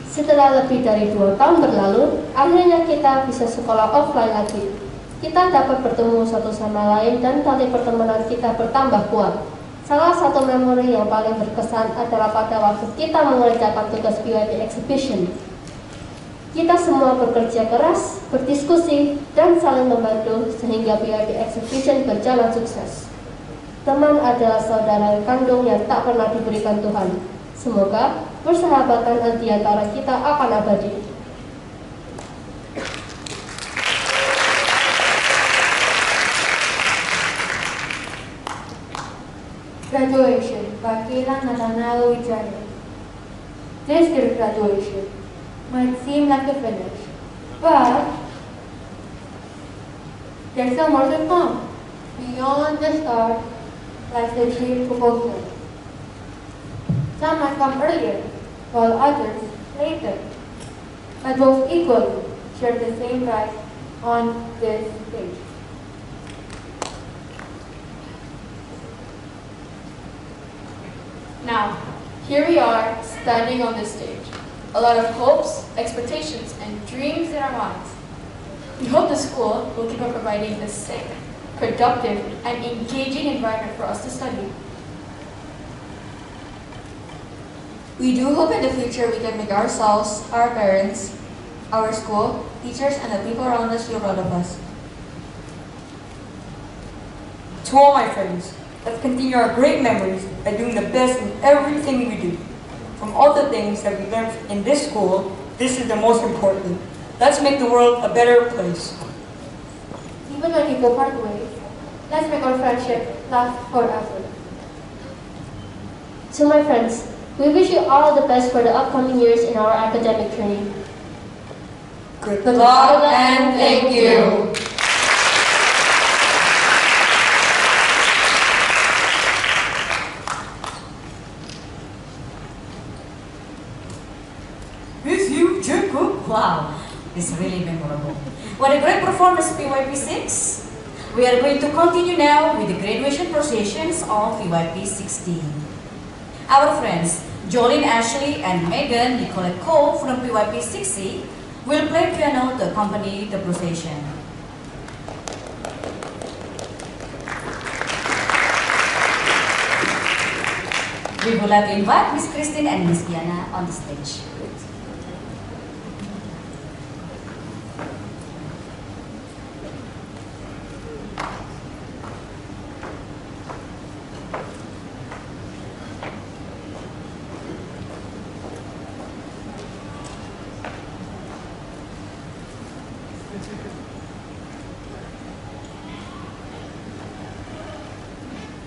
Setelah lebih dari 2 tahun berlalu, akhirnya kita bisa sekolah offline lagi. Kita dapat bertemu satu sama lain dan tali pertemanan kita bertambah kuat. Salah satu memori yang paling berkesan adalah pada waktu kita mengerjakan tugas PYP Exhibition. Kita semua bekerja keras, berdiskusi, dan saling membantu sehingga PYP Exhibition berjalan sukses. Teman adalah saudara kandung yang tak pernah diberikan Tuhan. Semoga persahabatan di antara kita akan abadi. Graduation by Kailan Nathanael Wijaya. This year's graduation might seem like a finish, but there's still more to come. Beyond the start lies the dream proposal. Some might come earlier, while others later, but both equally share the same right on this stage. Now, here we are, standing on this stage. A lot of hopes, expectations, and dreams in our minds. We hope the school will keep on providing a safe, productive, and engaging environment for us to study. We do hope in the future we can make ourselves, our parents, our school, teachers, and the people around us feel proud of us. To all my friends, let's continue our great memories by doing the best in everything we do. From all the things that we learned in this school, this is the most important. Let's make the world a better place. Even when we go part ways, let's make our friendship last forever. To my friends, we wish you all the best for the upcoming years in our academic journey. Good luck and thank you. Wow, it's really memorable. What a great performance, PYP 6. We are going to continue now with the graduation processions of PYP 16. Our friends, Jolene Ashley and Megan Nicolette Cole from PYP 6C will play piano to accompany the procession. We would like to invite Miss Christine and Miss Diana on the stage.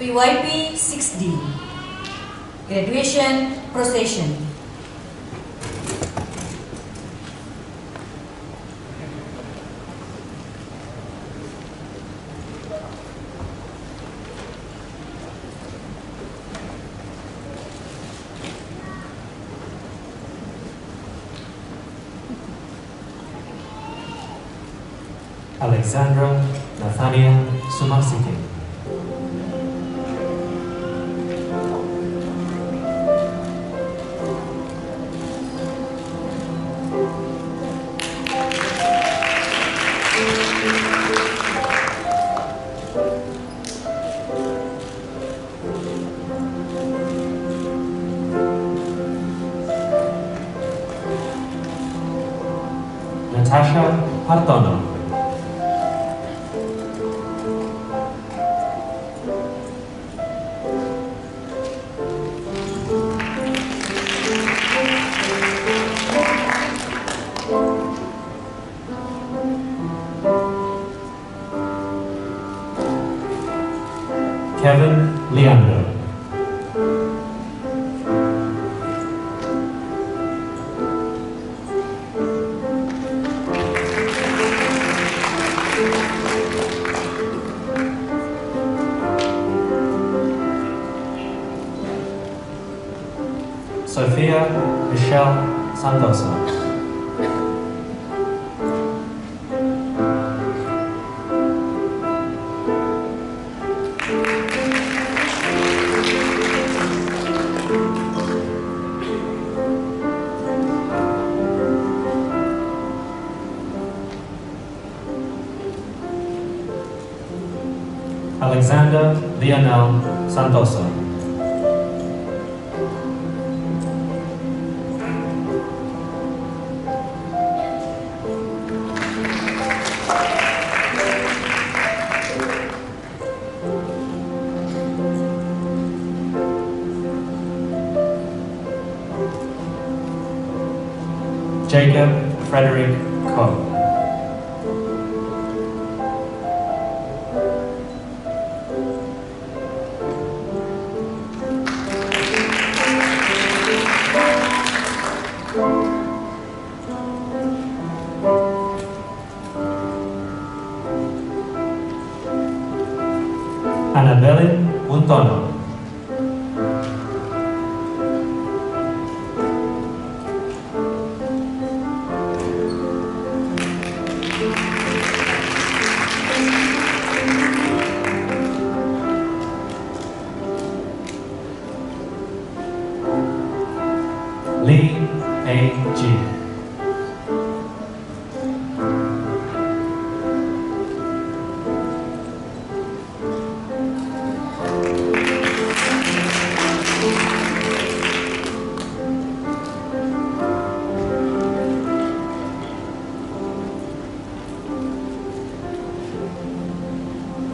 PYP 6D, Graduation Procession. Alexandra Nathaniel Sumaksike. Natasha Hartono. Kevin Leander. Sophia Michelle Santoso. Alexander Lionel Santoso. Jacob Frederick Coe. Annabelle Untono. Lee A.G.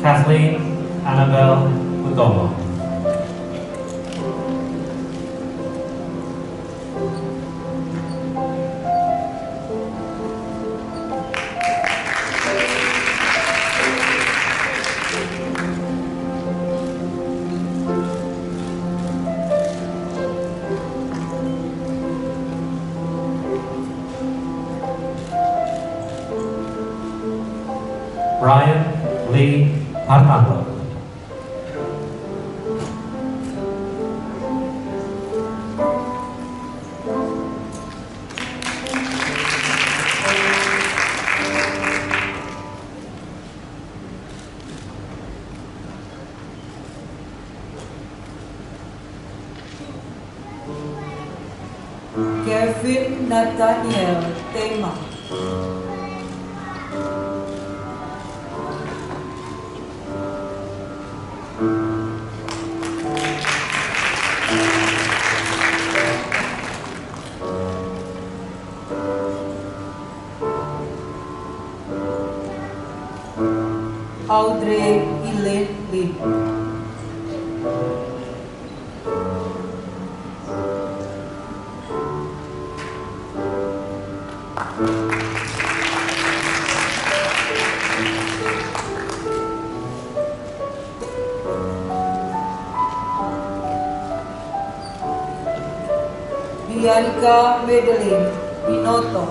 Kathleen Annabelle Udomo. Brian Lee Hartanto. Kevin Nathaniel Tema. Audrey Elaine Lee. Bianca Madeline Inoto.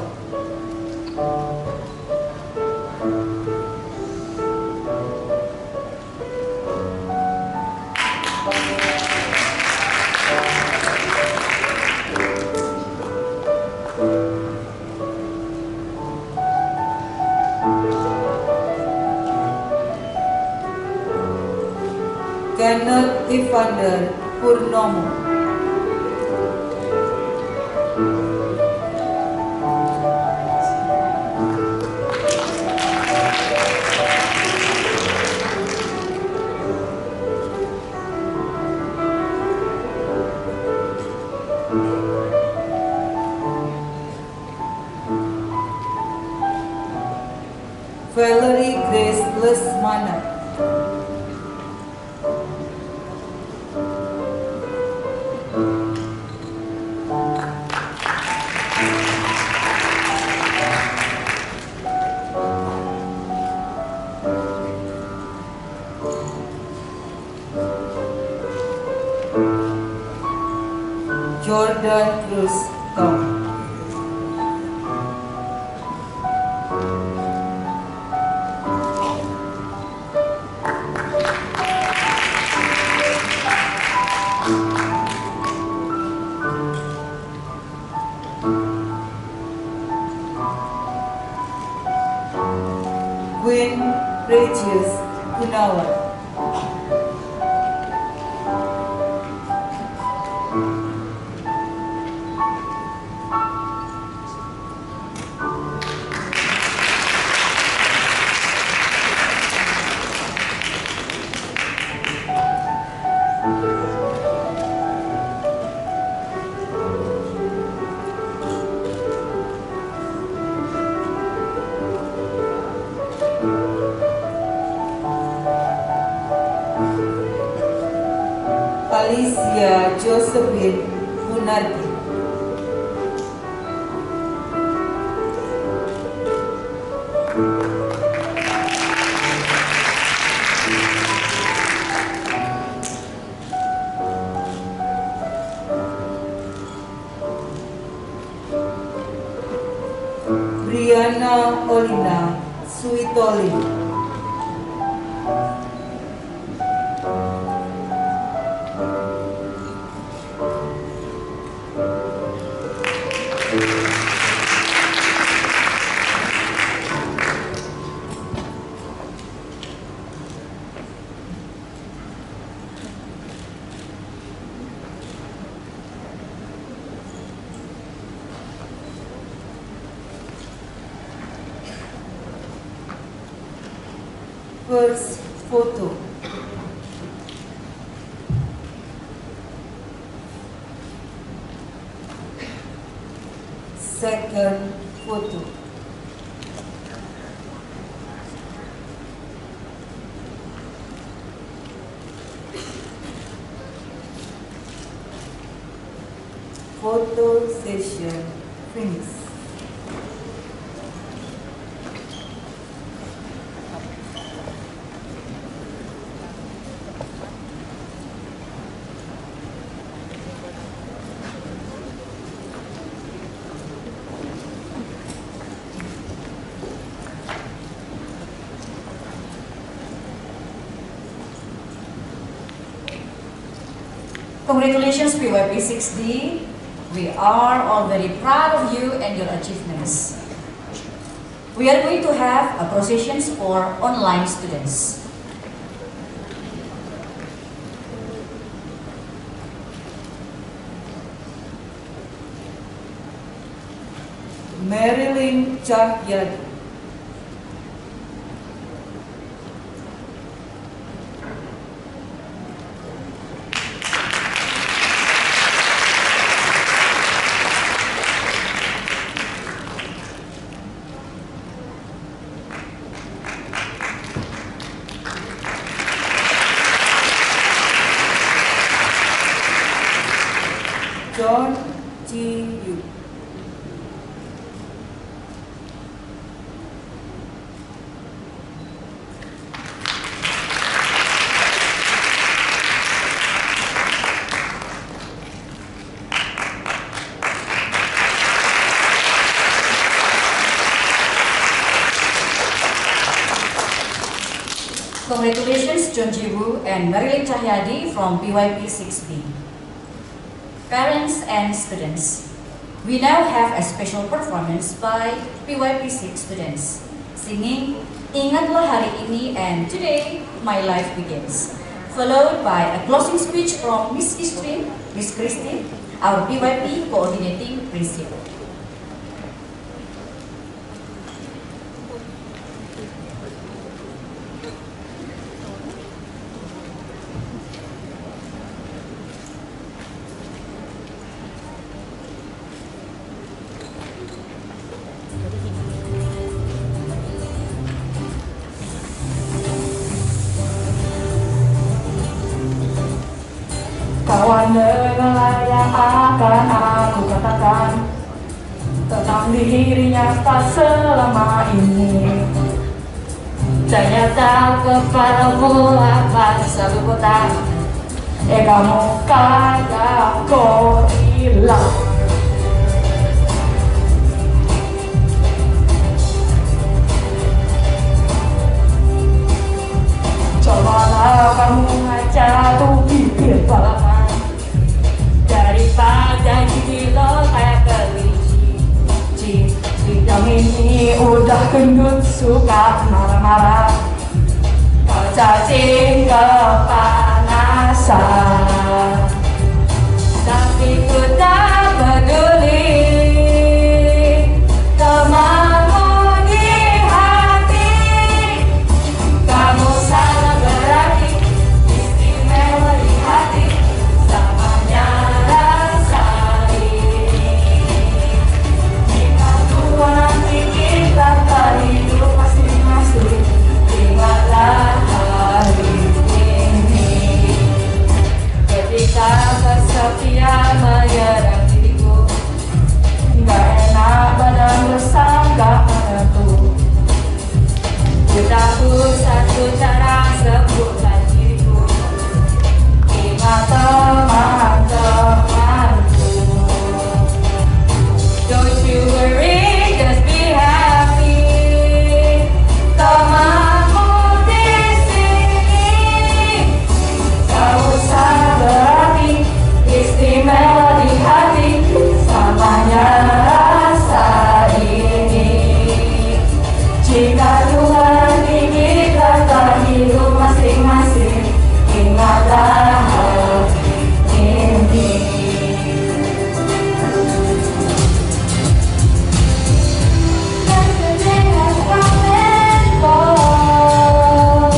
Kenneth Evander Purnomo. Valerie Grace Lesmana. Jordan Cruz Tom. Queen Regis Gunawan. Alicia Josephine Munardi. Brianna Olina Suitoli. First photo. Second photo. Photo session finished. Congratulations PYP 6D. We are all very proud of you and your achievements. We are going to have a processions for online students. Marilyn Cahyadi. John Ji Yu. Congratulations John Ji Woo and Marilyn Cahyadi from PYP 6B. Parents and students, we now have a special performance by PYP 6 students singing Ingatlah Hari Ini and Today My Life Begins, followed by a closing speech from Miss Christine, our PYP coordinating principal. Kawan dengarlah yang akan aku katakan tentang dirinya tak selama ini. Ternyata kepadamu akan selalu botak. Kamu kayak gorila. Cobalah kamu jatuh bibir balapan daripada gila kayak kelinci. Sidang ini udah gendut suka marah-marah, kau cacing kepanasan, tapi ku tak peduli. Temanmu di hati, kamu sangat berarti, istimewa di hati, samanya rasa ini. Jika tua nanti kita tak hidup pasti masih tahu satu cara sebutkan diriku. Ingat teman-temanku. Don't you worry, just be happy. Temanmu di sini. Tak usah berarti, istimewa di hati. Samanya rasa ini. Jika Tuhan ingin datang hidup masing-masing, ingatlah hal ini. Yesterday has come and gone,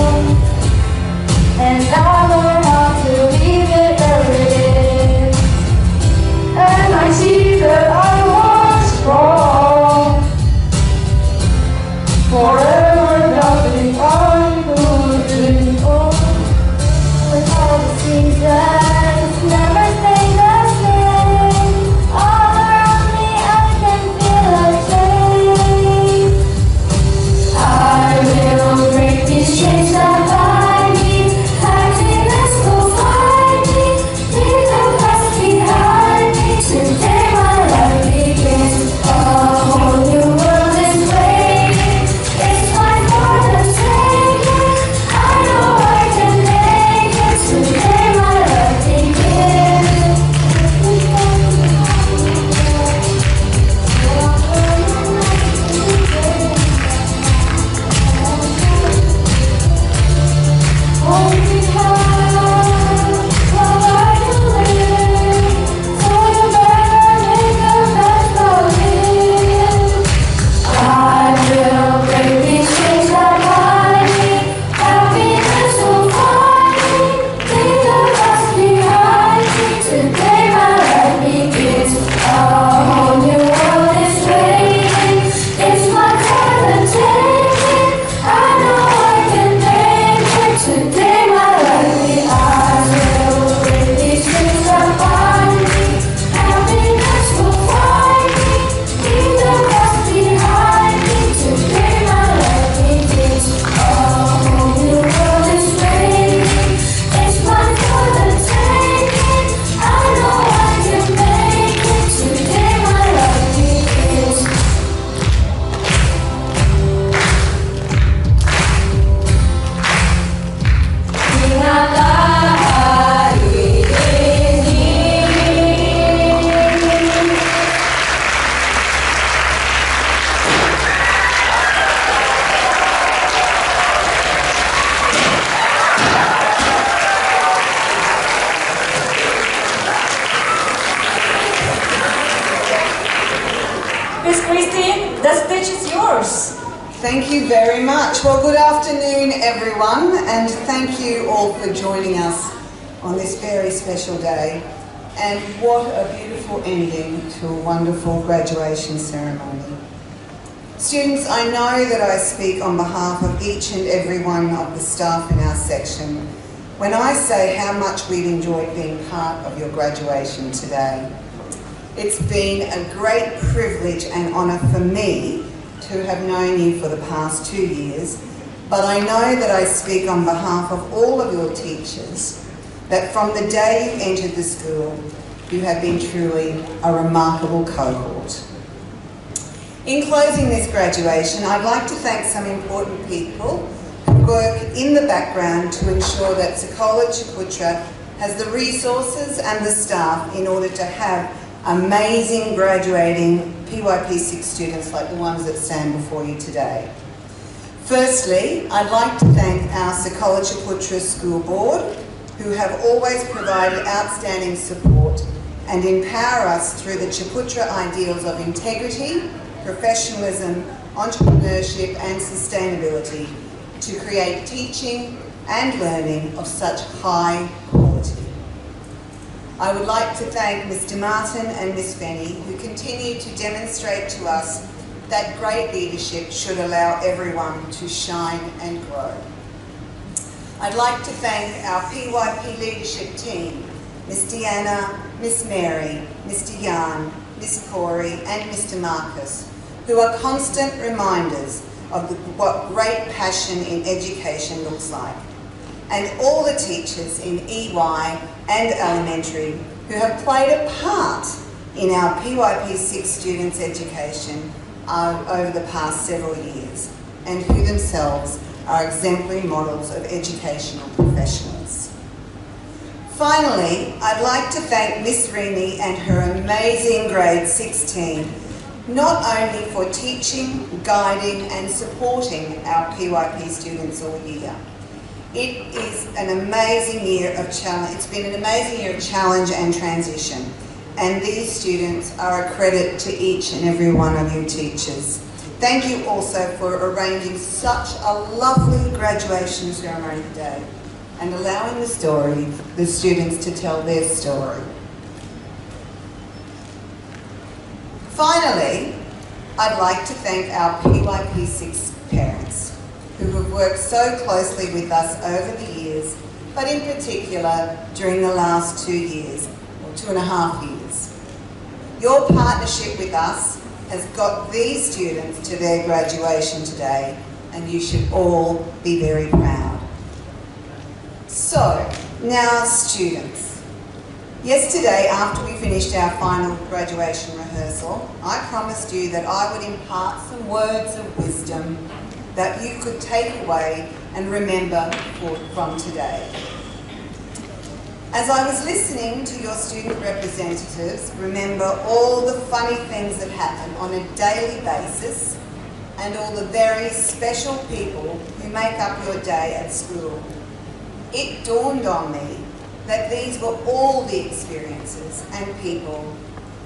and I learned how to leave it where it is. And I see that I was wrong. Forever nothing I could dream of. With all the seasons never stay the same. All around me I can feel a change. I will break these chains that bind me. Happiness will find me. Leave the past behind me. Today my life begins. A whole new world is waiting. It's mine for the taking. I know I can make it. Today my life begins. Only time, what I can live. So you better make the best of it. I will break these chains that bind me. Happiness will find me. Leave the past behind me. Today my life begins. A whole new world is waiting. It's my for the taking. I know I can make it. Today my life begins. I will break these chains that bind me. Happiness will find me. Leave the past behind me. Today my life begins. A whole new world is waiting. It's mine for the taking. I know I can make it. Today my life begins. Ingatlah hari ini. Miss Christine, the stage is yours. Thank you very much. Well, good afternoon, everyone, and thank you all for joining us on this very special day. And what a beautiful ending to a wonderful graduation ceremony. Students, I know that I speak on behalf of each and every one of the staff in our section when I say how much we've enjoyed being part of your graduation today. It's been a great privilege and honour for me to have known you for the past 2 years, but I know that I speak on behalf of all of your teachers that from the day you entered the school, you have been truly a remarkable cohort. In closing this graduation, I'd like to thank some important people who work in the background to ensure that Sekolah Ciputra has the resources and the staff in order to have amazing graduating PYP 6 students like the ones that stand before you today. Firstly, I'd like to thank our Sekolah Ciputra School Board, who have always provided outstanding support and empower us through the Ciputra ideals of integrity, professionalism, entrepreneurship and sustainability to create teaching and learning of such high quality. I would like to thank Mr. Martin and Miss Fenny, who continue to demonstrate to us that great leadership should allow everyone to shine and grow. I'd like to thank our PYP leadership team, Miss Deanna, Miss Mary, Mr. Jan, Miss Corey and Mr. Marcus, who are constant reminders of what great passion in education looks like. And all the teachers in EY and elementary who have played a part in our PYP 6 students' education over the past several years, and who themselves are exemplary models of educational professionals. Finally, I'd like to thank Miss Reamy and her amazing grade 6 team, not only for teaching, guiding and supporting our PYP students all year. It is an amazing year of challenge. It's been an amazing year of challenge and transition, and these students are a credit to each and every one of you teachers. Thank you also for arranging such a lovely graduation ceremony today and allowing the students to tell their story. Finally, I'd like to thank our PYP 6 parents who have worked so closely with us over the years, but in particular during the last 2 years, or 2.5 years. Your partnership with us has got these students to their graduation today, and you should all be very proud. So, now students. Yesterday, after we finished our final graduation rehearsal, I promised you that I would impart some words of wisdom that you could take away and remember from today. As I was listening to your student representatives remember all the funny things that happen on a daily basis and all the very special people who make up your day at school, it dawned on me that these were all the experiences and people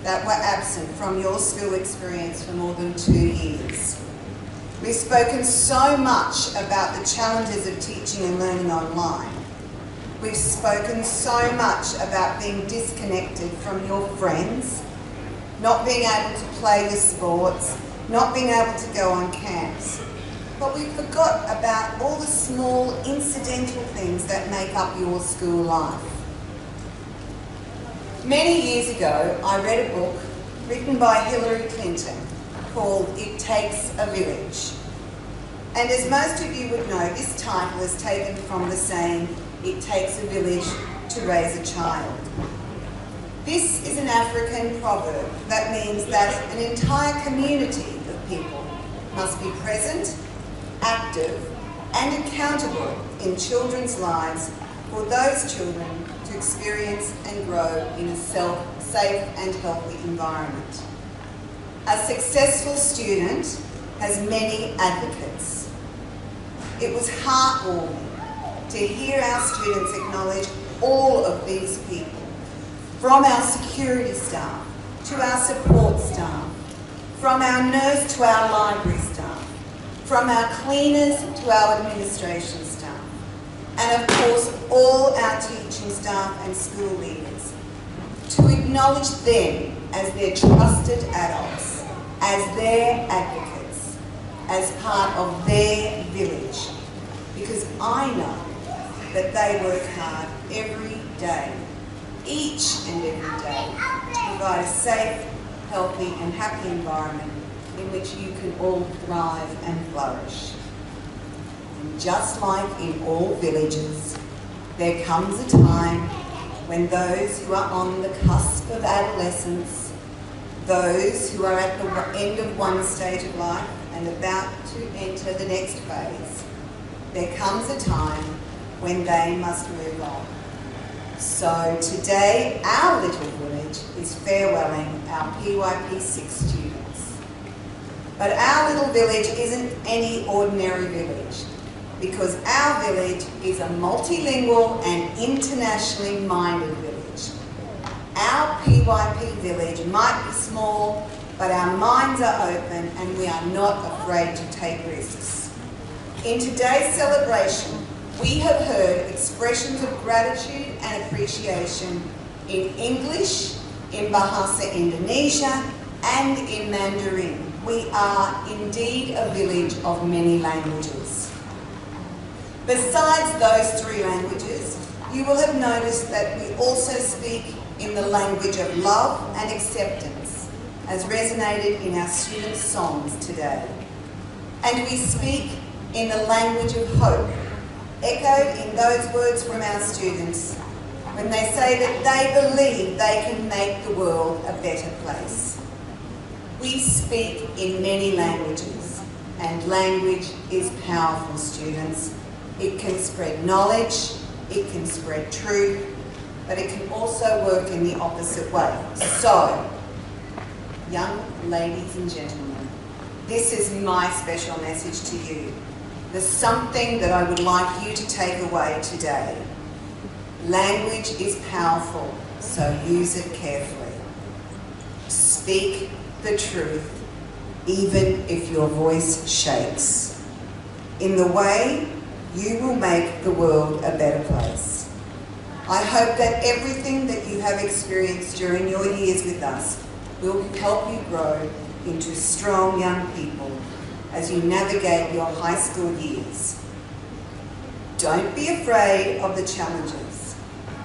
that were absent from your school experience for more than 2 years. We've spoken so much about the challenges of teaching and learning online. We've spoken so much about being disconnected from your friends, not being able to play your sports, not being able to go on camps. But we forgot about all the small incidental things that make up your school life. Many years ago, I read a book written by Hillary Clinton called It Takes a Village. And as most of you would know, this title is taken from the saying, it takes a village to raise a child. This is an African proverb that means that an entire community of people must be present, active and accountable in children's lives for those children to experience and grow in a safe and healthy environment. A successful student has many advocates. It was heartwarming to hear our students acknowledge all of these people, from our security staff to our support staff, from our nurse to our library staff, from our cleaners to our administration staff, and of course all our teaching staff and school leaders, to acknowledge them as their trusted adults, as their advocates, as part of their village, because I know that they work hard every day, each and every day, to provide a safe, healthy and happy environment in which you can all thrive and flourish. And just like in all villages, there comes a time when those who are on the cusp of adolescence, those who are at the end of one stage of life and about to enter the next phase, there comes a time when they must move on. So today, our little village is farewelling our PYP 6 students. But our little village isn't any ordinary village, because our village is a multilingual and internationally minded village. Our PYP village might be small, but our minds are open and we are not afraid to take risks. In today's celebration, we have heard expressions of gratitude and appreciation in English, in Bahasa Indonesia, and in Mandarin. We are indeed a village of many languages. Besides those 3 languages, you will have noticed that we also speak in the language of love and acceptance, as resonated in our students' songs today. And we speak in the language of hope, echoed in those words from our students when they say that they believe they can make the world a better place. We speak in many languages, and language is powerful, students. It can spread knowledge, it can spread truth, but it can also work in the opposite way. So, young ladies and gentlemen, this is my special message to you. There's something that I would like you to take away today. Language is powerful, so use it carefully. Speak the truth, even if your voice shakes. In the way, you will make the world a better place. I hope that everything that you have experienced during your years with us will help you grow into strong young people as you navigate your high school years. Don't be afraid of the challenges,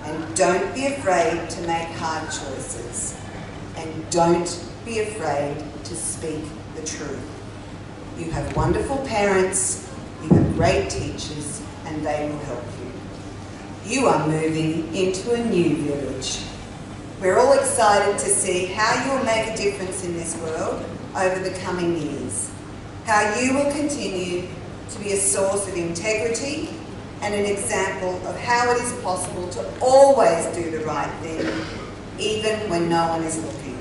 and don't be afraid to make hard choices, and don't be afraid to speak the truth. You have wonderful parents, you have great teachers, and they will help you. You are moving into a new village. We're all excited to see how you will make a difference in this world over the coming years. How you will continue to be a source of integrity and an example of how it is possible to always do the right thing, even when no one is looking.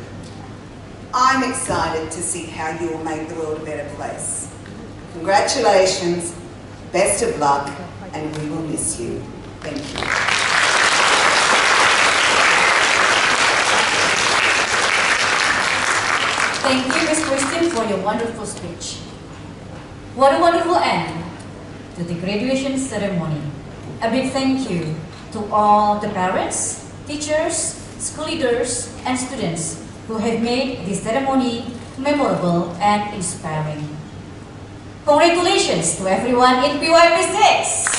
I'm excited to see how you will make the world a better place. Congratulations, best of luck, and we will miss you. Thank you. Thank you, Ms. Christine, for your wonderful speech. What a wonderful end to the graduation ceremony. A big thank you to all the parents, teachers, school leaders, and students who have made this ceremony memorable and inspiring. Congratulations to everyone in PYP 6!